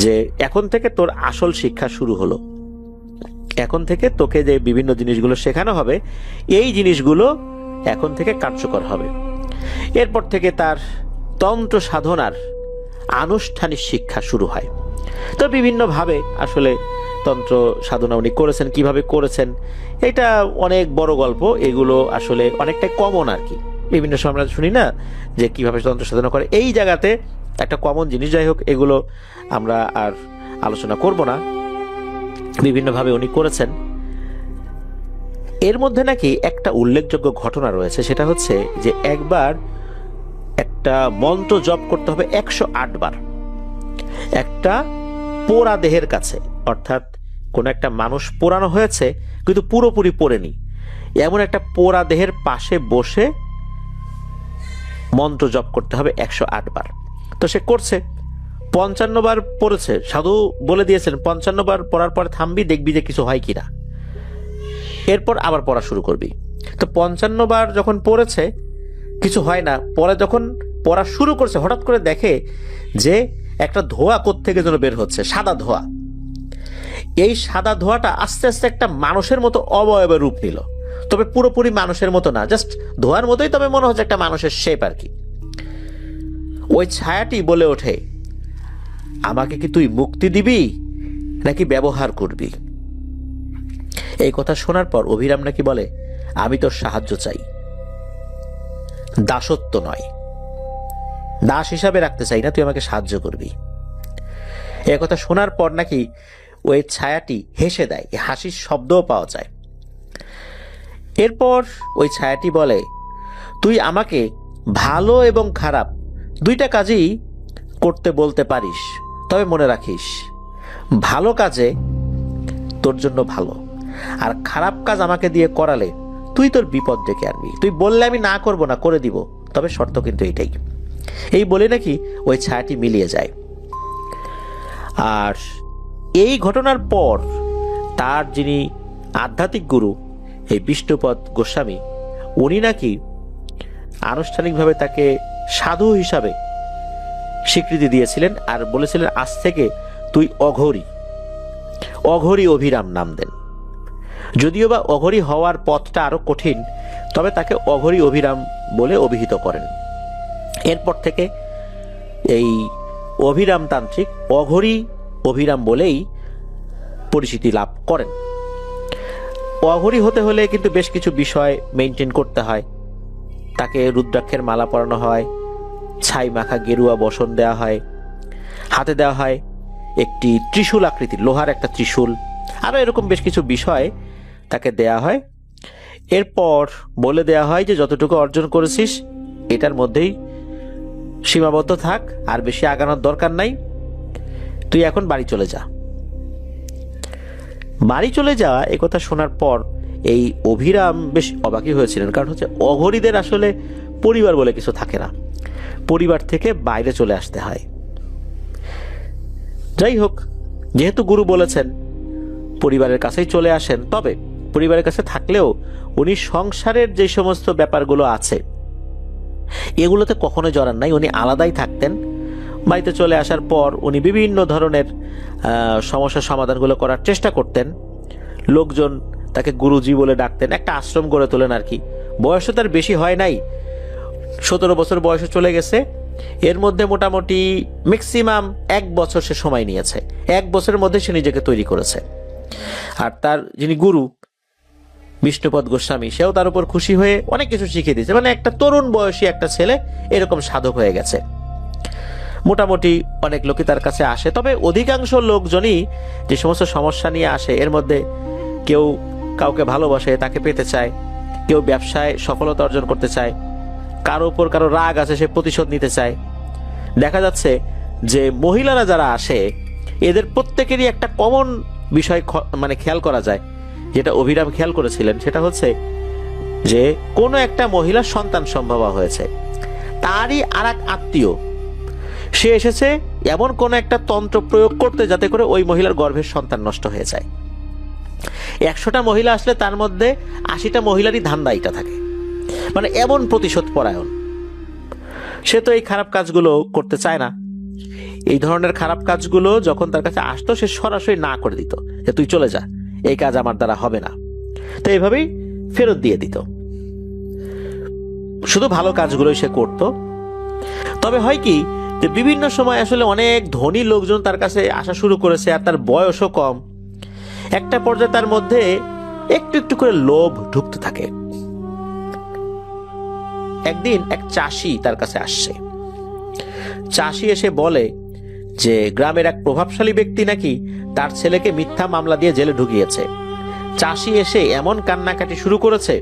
যে এখন থেকে তোর আসল শিক্ষা শুরু হলো, এখন থেকে তোকে যে বিভিন্ন জিনিসগুলো শেখানো হবে, এই জিনিসগুলো এখন থেকে কার্যকর হবে। এরপর থেকে তার তন্ত্র সাধনার আনুষ্ঠানিক শিক্ষা শুরু হয়। তো বিভিন্নভাবে আসলে তন্ত্র সাধনা উনি করেছেন। কিভাবে করেছেন এটা অনেক বড় গল্প, এগুলো আসলে অনেকটাই কমন আর কি। বিভিন্ন সময় আমরা শুনি না যে কিভাবে তন্ত্র সাধনা করে, এই জায়গাতে একটা কমন জিনিস। যাই হোক, এগুলো আমরা আর আলোচনা করব না। বিভিন্নভাবে উনি করেছেন। এর মধ্যে নাকি একটা উল্লেখযোগ্য ঘটনা রয়েছে, সেটা হচ্ছে যে একবার একটা মন্ত্র জপ করতে হবে 108 বার একটা পোড়া দেহের কাছে, অর্থাৎ কোনো একটা মানুষ পোড়ানো হয়েছে কিন্তু পুরোপুরি পোড়েনি, এমন একটা পোড়া দেহের পাশে বসে মন্ত্র জপ করতে হবে 108 বার। তো সে করছে, 55 বার পড়েছে। সাধু বলে দিয়েছেন 55 বার পড়ার পর থামবি, দেখবি যে কিছু হয় কিনা, এরপর আবার পড়া শুরু করবি। তো 55 বার যখন পড়েছে কিছু হয় না, পরে যখন পড়া শুরু করছে হঠাৎ করে দেখে যে একটা ধোঁয়া কোত্থেকে যেন বের হচ্ছে, সাদা ধোঁয়া। এই সাদা ধোঁয়াটা আস্তে আস্তে একটা মানুষের মতো অবয়বের রূপ নিল, তবে পুরোপুরি মানুষের মতো না, জাস্ট ধোঁয়ার মতোই, তবে মনে হচ্ছে একটা মানুষের শেপ আর কি। ওই ছায়াটি বলে ওঠে, আমাকে কি তুই মুক্তি দিবি নাকি ব্যবহার করবি? এই কথা শোনার পর অভিরাম নাকি বলে, আমি তোর সাহায্য চাই, দাসত্ব নয়, দাস হিসাবে রাখতে চাই না, তুই আমাকে সাহায্য করবি। এই কথা শোনার পর নাকি ওই ছায়াটি হেসে দেয়, হাসির শব্দও পাওয়া যায়। এরপর ওই ছায়াটি বলে, তুই আমাকে ভালো এবং খারাপ দুইটা কাজই করতে বলতে পারিস, তবে মনে রাখিস ভালো কাজে তোর জন্য ভালো, আর খারাপ কাজ আমাকে দিয়ে করালে তুই তোর বিপদ ডেকে আনবি। তুই বললে আমি না করব না, করে দিব, তবে শর্ত কিন্তু এটাই। এই বলে নাকি ওই ছায়াটি মিলিয়ে যায়। আর এই ঘটনার পর তার যিনি আধ্যাত্মিক গুরু এই বিষ্ণুপদ গোস্বামী, উনি নাকি আনুষ্ঠানিকভাবে তাকে সাধু হিসাবে স্বীকৃতি দিয়েছিলেন আর বলেছিলেন, আজ থেকে তুই অঘরী অভিরাম নাম দেন। যদিও বা অঘরী হওয়ার পথটা আরো কঠিন, তবে তাকে অঘরী অভিরাম বলে অভিহিত করেন। এরপর থেকে এই অভিরাম তান্ত্রিক অঘরী অভিরাম বলেই পরিচিতি লাভ করেন। অঘরী হতে হলে কিন্তু বেশ কিছু বিষয় মেনটেন করতে হয়। তাকে রুদ্রাক্ষের মালা পরানো হয়, ছাই মাখা গেরুয়া বসন দেওয়া হয়, হাতে দেওয়া হয় একটি ত্রিশূল আকৃতির লোহার একটা ত্রিশূল, আরো এরকম বেশ কিছু বিষয় তাকে দেয়া হয়। এরপর বলে দেয়া হয় যে যতটুকু অর্জন করেছিস এটার মধ্যেই সীমাবদ্ধ থাক, আর বেশি আগানোর দরকার নাই, তুই এখন বাড়ি চলে যা। বাড়ি চলে যাওয়া একথা শোনার পর এই অভিরাম বেশ অবাকই হয়েছিলেন, কারণ হচ্ছে অঘরীদের আসলে পরিবার বলে কিছু থাকে না, পরিবার থেকে বাইরে চলে আসতে হয়। যাই হোক, যেহেতু গুরু বলেছেন পরিবারের কাছেই চলে আসেন, তবে পরিবারের কাছে থাকলেও উনি সংসারের যে সমস্ত ব্যাপারগুলো আছে এগুলোতে কখনো জড়ান নাই, উনি আলাদাই থাকতেন। বাড়িতে চলে আসার পর উনি বিভিন্ন ধরনের সমস্যার সমাধানগুলো করার চেষ্টা করতেন। লোকজন তাকে গুরুজি বলে ডাকতেন, একটা আশ্রম গড়ে তোলেন আর কি। বয়সও তার বেশি হয় নাই, 17 বছর বয়সে চলে গেছে। এর মধ্যে মোটামুটি ম্যাক্সিমাম 1 বছর সে সময় নিয়েছে, 1 বছরের মধ্যে সে নিজেকে তৈরি করেছে। আর তার যিনি গুরু বিষ্ণুপদ গোস্বামী, সেও তার উপর খুশি হয়ে অনেক কিছু শিখিয়ে দিয়েছে। মানে একটা তরুণ বয়সী একটা ছেলে এরকম সাধক হয়ে গেছে। মোটামুটি অনেক লোকই তার কাছে আসে, তবে অধিকাংশ লোকজনই যে সমস্ত সমস্যা নিয়ে আসে এর মধ্যে কেউ কাউকে ভালোবাসে, তাকে পেতে চায়, কেউ ব্যবসায় সফলতা অর্জন করতে চায়, কারো উপর কারো রাগ আছে, সে প্রতিশোধ নিতে চায়। দেখা যাচ্ছে যে মহিলারা যারা আসে এদের প্রত্যেকেরই একটা কমন বিষয় মানে খেয়াল করা যায়, যেটা অভিরাম খেয়াল করেছিলেন, সেটা হচ্ছে যে কোনো একটা মহিলার সন্তান সম্ভবা হয়েছে, তারই আর এক আত্মীয় সে এসেছে এমন কোন একটা তন্ত্র প্রয়োগ করতে যাতে করে ওই মহিলার গর্ভের সন্তান নষ্ট হয়ে যায়। 100টা মহিলা আসলে তার মধ্যে 80টা মহিলারই ধান্দা এটা থাকে, মানে এমন প্রতিশোধ পরায়ণ। সে তো এই খারাপ কাজগুলো করতে চায় না। এই ধরনের খারাপ কাজগুলো যখন তার কাছে আসতো সে সরাসরি না করে দিত, যে তুই চলে যা, এই কাজ আমার দ্বারা হবে না। তো এইভাবেই ফেরত দিয়ে দিত, শুধু ভালো কাজগুলোই সে করত। তবে হয় কি, যে বিভিন্ন সময় আসলে অনেক ধনী লোকজন তার কাছে আসা শুরু করেছে, আর তার বয়সও কম। একটা পর্যায়ে তার মধ্যে একটু একটু করে লোভ ঢুকতে থাকে। একদিন এক চাষি তার কাছে আসছে। চাষি এসে বলে যে গ্রামের এক প্রভাবশালী ব্যক্তি নাকি তার ছেলেকে মিথ্যা মামলা দিয়ে জেলে ঢুকিয়েছে। চাষি এসে এমন কান্নাকাটি শুরু করেছে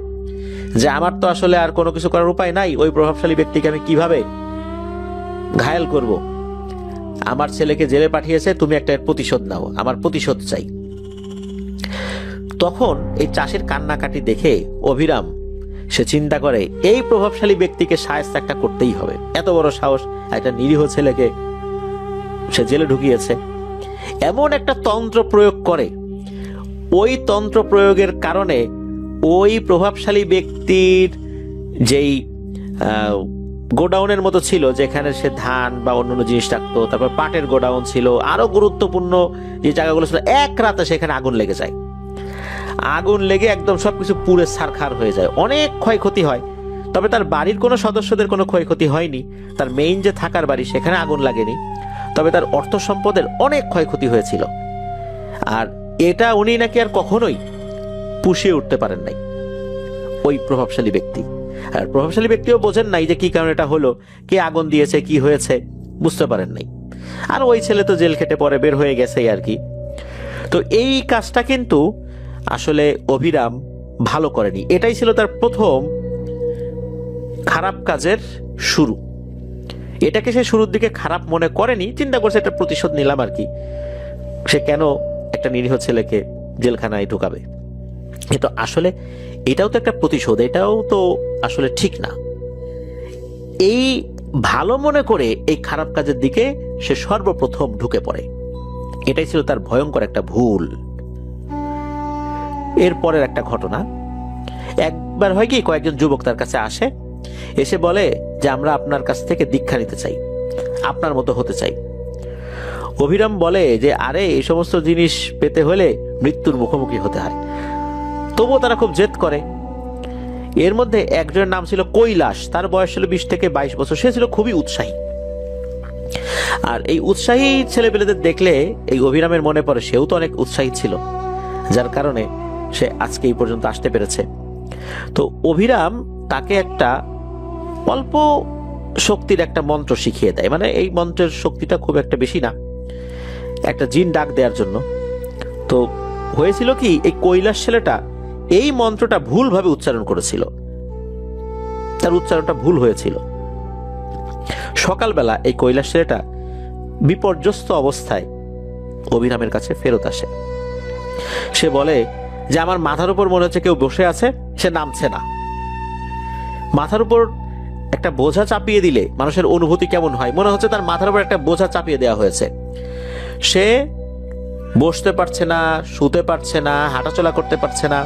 যে আমার তো আসলে আর কোনো কিছু করার উপায় নাই, ওই প্রভাবশালী ব্যক্তিকে আমি কিভাবে ঘায়েল করব? আমার ছেলেকে জেলে পাঠিয়েছে, তুমি একটা প্রতিশোধ নাও, আমার প্রতিশোধ চাই। তখন এই চাষির কান্নাকাটি দেখে অভিরাম সে চিন্তা করে এই প্রভাবশালী ব্যক্তিকে শায়েস্তা একটা করতেই হবে। এত বড় সাহস, একটা নিরীহ ছেলেকে সে জেলে ঢুকিয়েছে। এমন একটা তন্ত্র প্রয়োগ করে, ওই তন্ত্র প্রয়োগের কারণে ওই প্রভাবশালী ব্যক্তির যেই গোডাউনের মতো ছিল, যেখানে সে ধান বা অন্যান্য জিনিস রাখতো, তারপর পাটের গোডাউন ছিল, আরো গুরুত্বপূর্ণ যে জায়গাগুলো ছিল, এক রাতে সেখানে আগুন লেগে যায়। আগুন লেগে একদম সবকিছু পুড়ে ছারখার হয়ে যায়, অনেক ক্ষয়ক্ষতি হয়। তবে তার বাড়ির কোনো সদস্যদের কোনো ক্ষয়ক্ষতি হয়নি, তার মেইন যে থাকার বাড়ি সেখানে আগুন লাগেনি, তবে তার অর্থ সম্পদের অনেক ক্ষয়ক্ষতি হয়েছিল। আর এটা উনি নাকি আর কখনোই পুষিয়ে উঠতে পারেন নাই, ওই প্রভাবশালী ব্যক্তি। আর প্রভাবশালী ব্যক্তিও বোঝেন নাই যে কি কারণে এটা হলো, কে আগুন দিয়েছে, কি হয়েছে, বুঝতে পারেন নাই। আর ওই ছেলে তো জেল খেটে পরে বের হয়ে গেছে আর কি। তো এই কাজটা কিন্তু আসলে অভিরাম ভালো করেনি। এটাই ছিল তার প্রথম খারাপ কাজের শুরু। এটাকে সে শুরুর দিকে খারাপ মনে করেনি, চিন্তা করছে এটা প্রতিশোধ নিলাম আর কি। সে কেন একটা নিরীহ ছেলেকে জেলখানায় ঢুকাবে? এটা আসলে এটাও তো একটা প্রতিশোধ, এটাও তো আসলে ঠিক না। এই ভালো মনে করে এই খারাপ কাজের দিকে সে সর্বপ্রথম ঢুকে পড়ে। এটাই ছিল তার ভয়ঙ্কর একটা ভুল। এরপরের একটা ঘটনা, একবার হয় কি, কয়েকজন যুবক তার কাছে আসে, এসে বলে যে আমরা আপনার কাছ থেকে দীক্ষা নিতে চাই, আপনার মতো হতে চাই। অভিরাম বলে যে আরে এই সমস্ত জিনিস পেতে হলে মৃত্যুর মুখোমুখি হতে হয়। তবুও তারা খুব জেদ করে। এর মধ্যে একজনের নাম ছিল কৈলাস, তার বয়স ছিল 20 থেকে 22 বছর। সে ছিল খুবই উৎসাহী। আর এই উৎসাহী ছেলেপেলেদের দেখলে এই অভিরামের মনে পড়ে সেও তো অনেক উৎসাহী ছিল, যার কারণে সে আজকে এই পর্যন্ত আসতে পেরেছে। তো অভিরাম তাকে একটা অল্প শক্তির একটা মন্ত্র শিখিয়ে দেয়। মানে এই মন্ত্রের শক্তিটা খুব একটা বেশি না, একটা জিন ডাক দেওয়ার জন্য। তো হয়েছিল কি, এই কৈলাস ছেলেটা এই মন্ত্রটা ভুলভাবে উচ্চারণ করেছিল, তার উচ্চারণটা ভুল হয়েছিল। সকালবেলা এই কৈলাস ছেলেটা বিপর্যস্ত অবস্থায় অভিরামের কাছে ফেরত আসে। সে বলে যে আমার মাথার উপর মনে হচ্ছে কেউ বসে আছে, সে নামছে না। মাথার উপর একটা বোঝা চাপিয়ে দিলে মানুষের অনুভূতি কেমন হয়, মনে হচ্ছে তার মাথার উপর একটা বোঝা চাপিয়ে দেওয়া হয়েছে। সে বসতে পারছে না, শুতে পারছে না, হাঁটাচলা করতে পারছে না।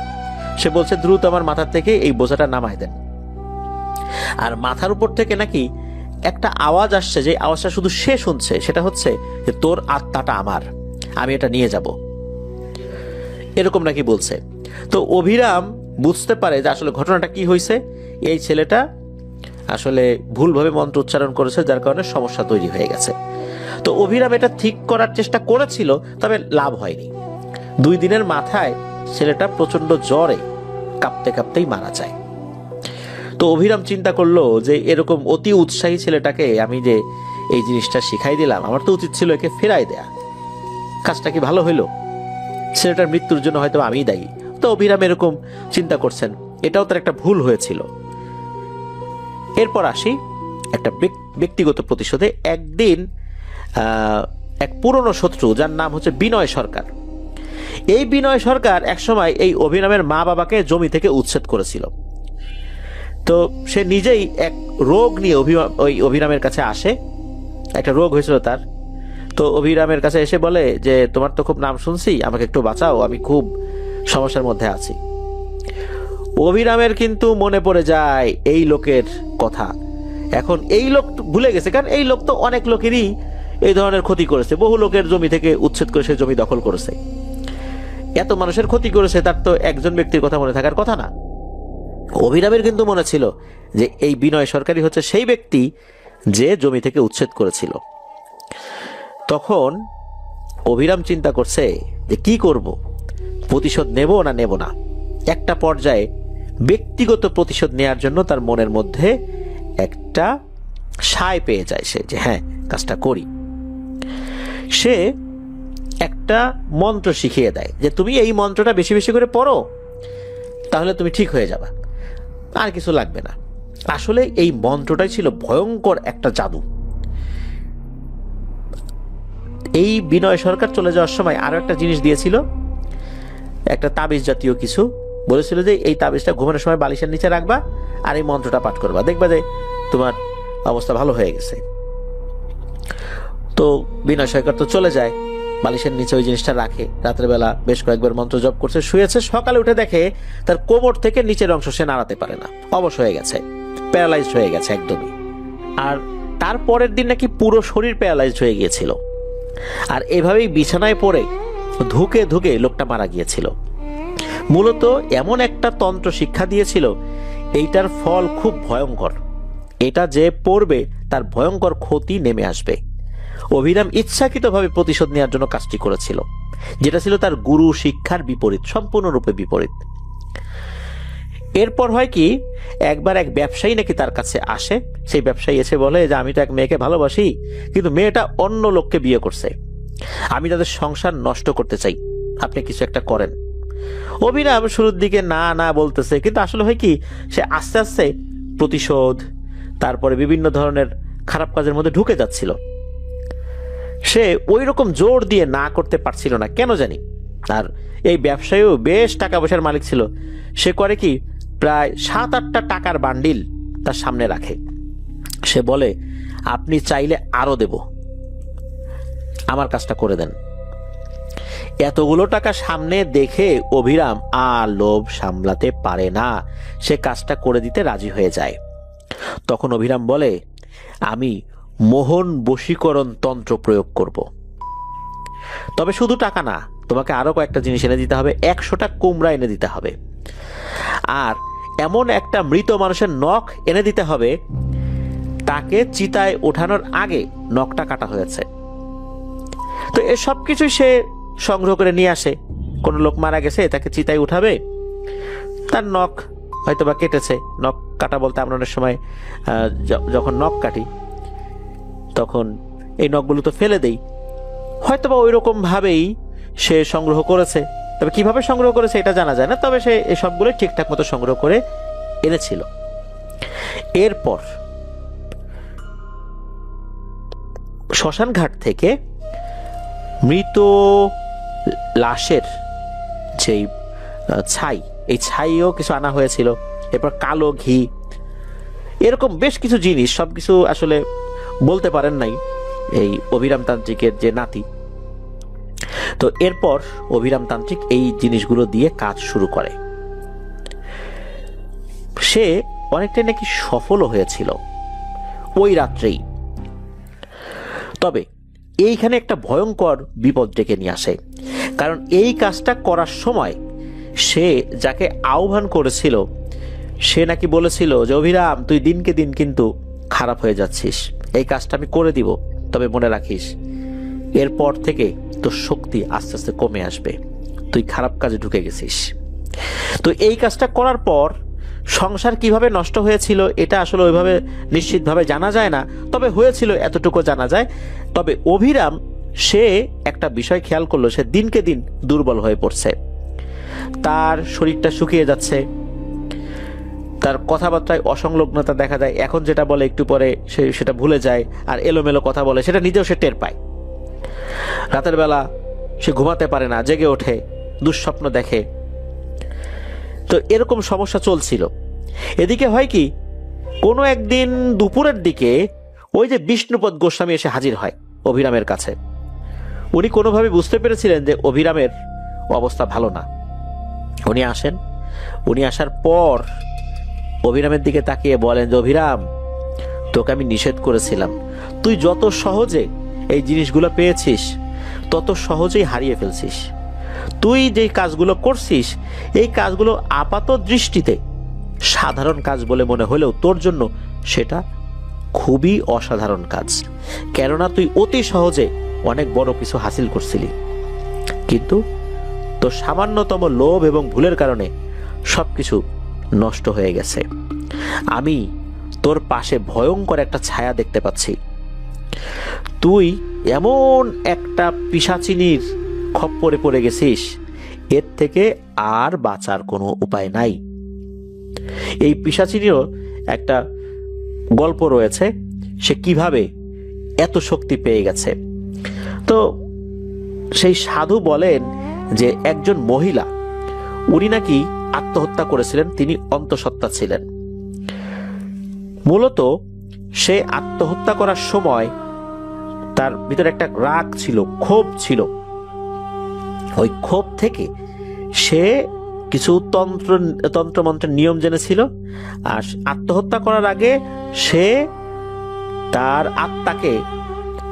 সে বলছে দ্রুত আমার মাথার থেকে এই বোঝাটা নামায় দেন। আর মাথার উপর থেকে নাকি একটা আওয়াজ আসছে, যে আওয়াজটা শুধু সে শুনছে, সেটা হচ্ছে যে তোর আত্মাটা আমার, আমি এটা নিয়ে যাব, এরকম নাকি বলছে। তো অভিরাম বুঝতে পারে যে আসলে ঘটনাটা কি হয়েছে। এই ছেলেটা আসলে ভুলভাবে মন্ত্র উচ্চারণ করেছে, যার কারণে সমস্যা তৈরি হয়ে গেছে। তো অভিরাম এটা ঠিক করার চেষ্টা করেছিল, তবে লাভ হয়নি। 2 দিনের মাথায় ছেলেটা প্রচন্ড জ্বরে কাঁপতে কাঁপতেই মারা যায়। তো অভিরাম চিন্তা করলো যে এরকম অতি উৎসাহী ছেলেটাকে আমি যে এই জিনিসটা শিখাই দিলাম, আমার তো উচিত ছিল একে ফেরাই দেয়া। কাজটা কি ভালো হইলো? ছেলেটার মৃত্যুর জন্য হয়তো আমিই দায়ী। তো অভিরাম এরকম চিন্তা করছেন, এটাও তার একটা ভুল হয়েছিল। এরপর আসি একটা ব্যক্তিগত প্রতিশোধে। একদিন এক পুরনো শত্রু, যার নাম হচ্ছে বিনয় সরকার, এই বিনয় সরকার একসময় এই অভিরামের মা বাবাকে জমি থেকে উচ্ছেদ করেছিল। তো সে নিজেই এক রোগ নিয়ে ওই অভিরামের কাছে আসে। একটা রোগ হয়েছিল তার। তো অভিরামের কাছে এসে বলে যে তোমার তো খুব নাম শুনছি, আমাকে একটু বাঁচাও, আমি খুব সমস্যার মধ্যে আছি। অভিরামের কিন্তু মনে পড়ে যায় এই লোকের কথা। এখন এই লোক ভুলে গেছে, কারণ এই লোক তো অনেক লোকেরই এই ধরনের ক্ষতি করেছে, বহু লোকের জমি থেকে উচ্ছেদ করে সে জমি দখল করেছে। এত মানুষের ক্ষতি করেছে, তার তো একজন ব্যক্তির কথা মনে থাকার কথা না। অভিরামের কিন্তু মনে ছিল যে এই বিনয় সরকারই হচ্ছে সেই ব্যক্তি যে জমি থেকে উচ্ছেদ করেছিল। তখন অভিরাম চিন্তা করছে যে কি করব, প্রতিশোধ নেব না নেব না। একটা পর্যায়ে ব্যক্তিগত প্রতিশোধ নেয়ার জন্য তার মনের মধ্যে একটা সায় পেয়ে যায় সে, যে হ্যাঁ কাজটা করি। সে একটা মন্ত্র শিখিয়ে দেয় যে তুমি এই মন্ত্রটা বেশি বেশি করে পড়ো, তাহলে তুমি ঠিক হয়ে যাবে, আর কিছু লাগবে না। আসলে এই মন্ত্রটাই ছিল ভয়ঙ্কর একটা জাদু। এই বিনয় সরকার চলে যাওয়ার সময় আরো একটা জিনিস দিয়েছিল, একটা তাবিজ জাতীয় কিছু বলেছিল যে এই তাবিজটা ঘুমানোর সময় বালিশের নিচে রাখবা আর এই মন্ত্রটা পাঠ করবা, দেখবা যে তোমার অবস্থা ভালো হয়ে গেছে। তো বিনয় সরকার তো চলে যায়, বালিশের নিচে ওই জিনিসটা রাখে, রাতের বেলা বেশ কয়েকবার মন্ত্র জপ করছে, শুয়েছে। সকালে উঠে দেখে তার কোমর থেকে নিচের অংশ সে নাড়াতে পারে না, অবশ হয়ে গেছে, প্যারালাইজড হয়ে গেছে একদমই। আর তারপরের দিন নাকি পুরো শরীর প্যারালাইজড হয়ে গিয়েছিল। আর এভাবেই বিছানায় পড়ে ধুকে ধুকে লোকটা মারা গিয়েছিল। মূলত এমন একটা তন্ত্র শিক্ষা দিয়েছিল, এইটার ফল খুব ভয়ঙ্কর, এটা যে পড়বে তার ভয়ঙ্কর ক্ষতি নেমে আসবে। অভিরাম ইচ্ছাকৃতভাবে প্রতিশোধ নেওয়ার জন্য কাজটি করেছিল, যেটা ছিল তার গুরু শিক্ষার বিপরীত, সম্পূর্ণরূপে বিপরীত। এরপর হয় কি, একবার এক ব্যবসায়ী নাকি তার কাছে আসে। সেই ব্যবসায়ী এসে বলে যে আমি তো এক মেয়েকে ভালোবাসি, কিন্তু মেয়েটা অন্য লোককে বিয়ে করছে, আমি তাদের সংসার নষ্ট করতে চাই, আপনি কিছু একটা করেন। অভিরাম শুরুর দিকে না না বলতেছে, কিন্তু আসলে হয় কি, সে আস্তে আস্তে প্রতিশোধ, তারপরে বিভিন্ন ধরনের খারাপ কাজের মধ্যে ঢুকে যাচ্ছিল। সে ওই রকম জোর দিয়ে না করতে পারছিল না, কেন জানি। আর এই ব্যবসায়ীও বেশ টাকা পয়সার মালিক ছিল। সে করে কি, প্রায় 7-8টা টাকার বান্ডিল তার সামনে রাখে। সে বলে, আপনি চাইলে আরো দেব, আমার কাজটা করে দেন। এতগুলো টাকা সামনে দেখে অভিরাম আর লোভ সামলাতে পারে না, সে কাজটা করে দিতে রাজি হয়ে যায়। তখন অভিরাম বলে, আমি মোহন বশীকরণ তন্ত্র প্রয়োগ করব, তবে শুধু টাকা না, তোমাকে আরো কয়েকটা জিনিস এনে দিতে হবে, 100টা কুমড়া এনে দিতে হবে, আর এমন একটা মৃত মানুষের নখ এনে দিতে হবে তাকে চিতায় ওঠানোর আগে নখটা কাটা হয়েছে। তো এসব কিছু সে সংগ্রহ করে নিয়ে আসে। কোনো লোক মারা গেছে, তাকে চিতায় উঠাবে, তার নখ হয়তো বা কেটেছে। নখ কাটা বলতে আমরা অনেক সময় যখন নখ কাটি তখন এই নখগুলো তো ফেলে দেই, হয়তো বা ওই রকম ভাবেই সে সংগ্রহ করেছে। তবে কিভাবে সংগ্রহ করেছে এটা জানা যায় না, তবে সে এই সবগুলো ঠিকঠাক মতো সংগ্রহ করে এনেছিল। এরপর শ্মশান ঘাট থেকে মৃত লাশের যেই ছাই, এই ছাইও কিছু আনা হয়েছিল। এরপর কালো ঘি, এরকম বেশ কিছু জিনিস, সবকিছু আসলে বলতে পারেন নাই এই অভিরাম তান্ত্রিকের যে নাতি। তো এরপর অভিরাম তান্ত্রিক এই জিনিসগুলো দিয়ে কাজ শুরু করে। সে অনেকটাই নাকি সফলও হয়েছিল ওই রাত্রেই। তবে এইখানে একটা ভয়ঙ্কর বিপদ ডেকে নিয়ে আসে, কারণ এই কাজটা করার সময় সে যাকে আহ্বান করেছিল সে নাকি বলেছিল যে অভিরাম, তুই দিনকে দিন কিন্তু খারাপ হয়ে যাচ্ছিস, এই কাজটা আমি করে দিব, তবে মনে রাখিস এরপর থেকে তোর শক্তি আস্তে আস্তে কমে আসবে, তুই খারাপ কাজে ঢুকে গেছিস। তো এই কাজটা করার পর সংসার কিভাবে নষ্ট হয়েছিল এটা আসলে ওইভাবে নিশ্চিতভাবে জানা যায় না, তবে হয়েছিল এতটুকু জানা যায়। তবে অভিরাম সে একটা বিষয় খেয়াল করলো, সে দিনকে দিন দুর্বল হয়ে পড়ছে, তার শরীরটা শুকিয়ে যাচ্ছে, তার কথাবার্তায় অসংলগ্নতা দেখা যায়। এখন যেটা বলে একটু পরে সে সেটা ভুলে যায়, আর এলোমেলো কথা বলে, সেটা নিজেও সে টের পায়। রাতের বেলা সে ঘুমাতে পারে না, জেগে ওঠে, দুঃস্বপ্ন দেখে। তো এরকম সমস্যা চলছিল। এদিকে হয় কি, কোনো একদিন দুপুরের দিকে ওই যে বিষ্ণুপদ গোস্বামী এসে হাজির হয় অভিরামের কাছে। উনি কোনোভাবে বুঝতে পেরেছিলেন যে অভিরামের অবস্থা ভালো না। উনি আসেন, উনি আসার পর অভিরামের দিকে তাকিয়ে বলেন যে অভিরাম, তোকে আমি নিষেধ করেছিলাম, তুই যত সহজে এই জিনিসগুলো পেয়েছিস তত সহজেই হারিয়ে ফেলছিস। তুই যে কাজগুলো করছিস এই কাজগুলো আপাত দৃষ্টিতে সাধারণ কাজ বলে মনে হলেও তোর জন্য সেটা খুবই অসাধারণ কাজ, কেননা তুই অতি সহজে অনেক বড় কিছু হাসিল করছিলি, কিন্তু তোর সামান্যতম লোভ এবং ভুলের কারণে সবকিছু নষ্ট হয়ে গেছে। আমি তোর পাশে ভয়ঙ্কর একটা ছায়া দেখতে পাচ্ছি, তুই এমন একটা পিশাচিনীর খপ্পরে পড়ে গেছিস, এর থেকে আর বাঁচার কোনো উপায় নাই। এই পিশাচিনীরও একটা গল্প রয়েছে, সে কিভাবে এত শক্তি পেয়ে গেছে। তো সেই সাধু বলেন যে একজন মহিলা উনি নাকি আত্মহত্যা করেছিলেন, তিনি অন্তঃসত্ত্বা ছিলেন। মূলত সে আত্মহত্যা করার সময় তার ভিতরে একটা রাগ ছিল, ক্ষোভ ছিল। ওই ক্ষোভ থেকে সে কিছু তন্ত্রমন্ত্রের নিয়ম জেনেছিল, আর আত্মহত্যা করার আগে সে তার আত্মাকে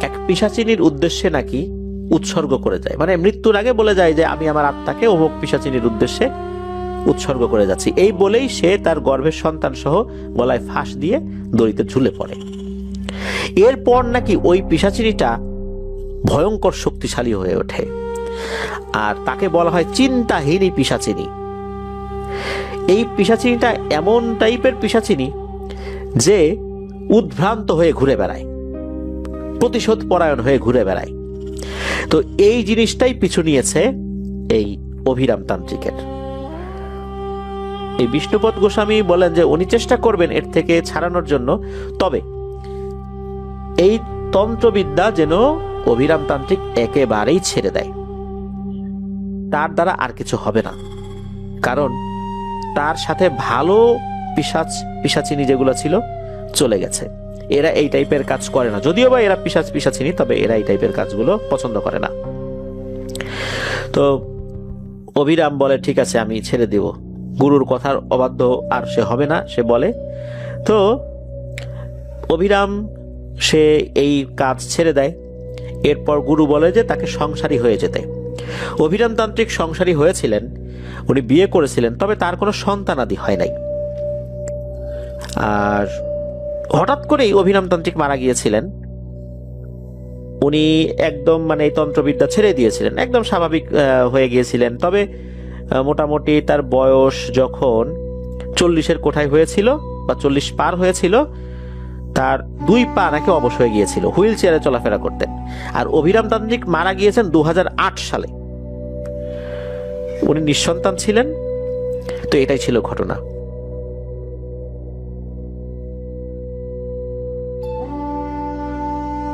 এক পিশাচিনীর উদ্দেশ্যে নাকি উৎসর্গ করে যায়। মানে মৃত্যুর আগে বলে যায় যে আমি আমার আত্মাকে অমুক পিশাচিনীর উদ্দেশ্যে উৎসর্গ করে যাচ্ছি। এই বলেই সে তার গর্ভের সন্তান সহ গলায় ফাঁস দিয়ে দড়িতে ঝুলে পড়ে। এরপর নাকি ওই পিশাচিনীটা ভয়ঙ্কর শক্তিশালী হয়ে ওঠে, আর তাকে বলা হয় চিন্তাহীনী পিশাচিনী। এই পিশাচিনীটা এমন টাইপের পিশাচিনী যে উদ্ভ্রান্ত হয়ে ঘুরে বেড়ায়, প্রতিশোধ পরায়ণ হয়ে ঘুরে বেড়ায়। তো এই জিনিসটাই পিছু নিয়েছে এই অভিরাম তান্ত্রিকের। এই বিষ্ণুপদ গোস্বামী বলেন যে উনি চেষ্টা করবেন এর থেকে ছাড়ানোর জন্য, তবে এই তন্ত্রবিদ্যা যেন অভিরাম তান্ত্রিক একেবারেই ছেড়ে দেয়, তার দ্বারা আর কিছু হবে না। কারণ তার সাথে ভালো পিশাচিনী যেগুলো ছিল চলে গেছে। এরা এই টাইপের কাজ করে না, যদিও বা এরা পিশাচিনী, তবে এরা এই টাইপের কাজগুলো পছন্দ করে না। তো অভিরাম বলে ঠিক আছে আমি ছেড়ে দেব, গুরুর কথার অবাধ্য আর সে হবে না, সে বলে। তো অভিরাম সে এই কাজ ছেড়ে দেয়। এরপর গুরু বলে যে তাকে সংসারী হয়ে যেতে। অভিরাম তান্ত্রিক সংসারী হয়েছিলেন, উনি বিয়ে করেছিলেন, তবে তার কোনো সন্তানাদি হয় নাই। আর হঠাৎ করেই অভিরাম তান্ত্রিক মারা গিয়েছিলেন। উনি একদম মানে এই তন্ত্রবিদ্যা ছেড়ে দিয়েছিলেন, একদম স্বাভাবিক হয়ে গিয়েছিলেন। তবে মোটামুটি তার বয়স যখন 40-এর কোঠায় হয়েছিল বা 40 পার হয়েছিল, তার 2 পা নাকি অবশ হয়ে গিয়েছিল, হুইল চেয়ারে চলাফেরা করতেন। আর অভিরাম তান্ত্রিক মারা গিয়েছেন 2008 সালে। উনি নিঃসন্তান ছিলেন। তো এটাই ছিল ঘটনা।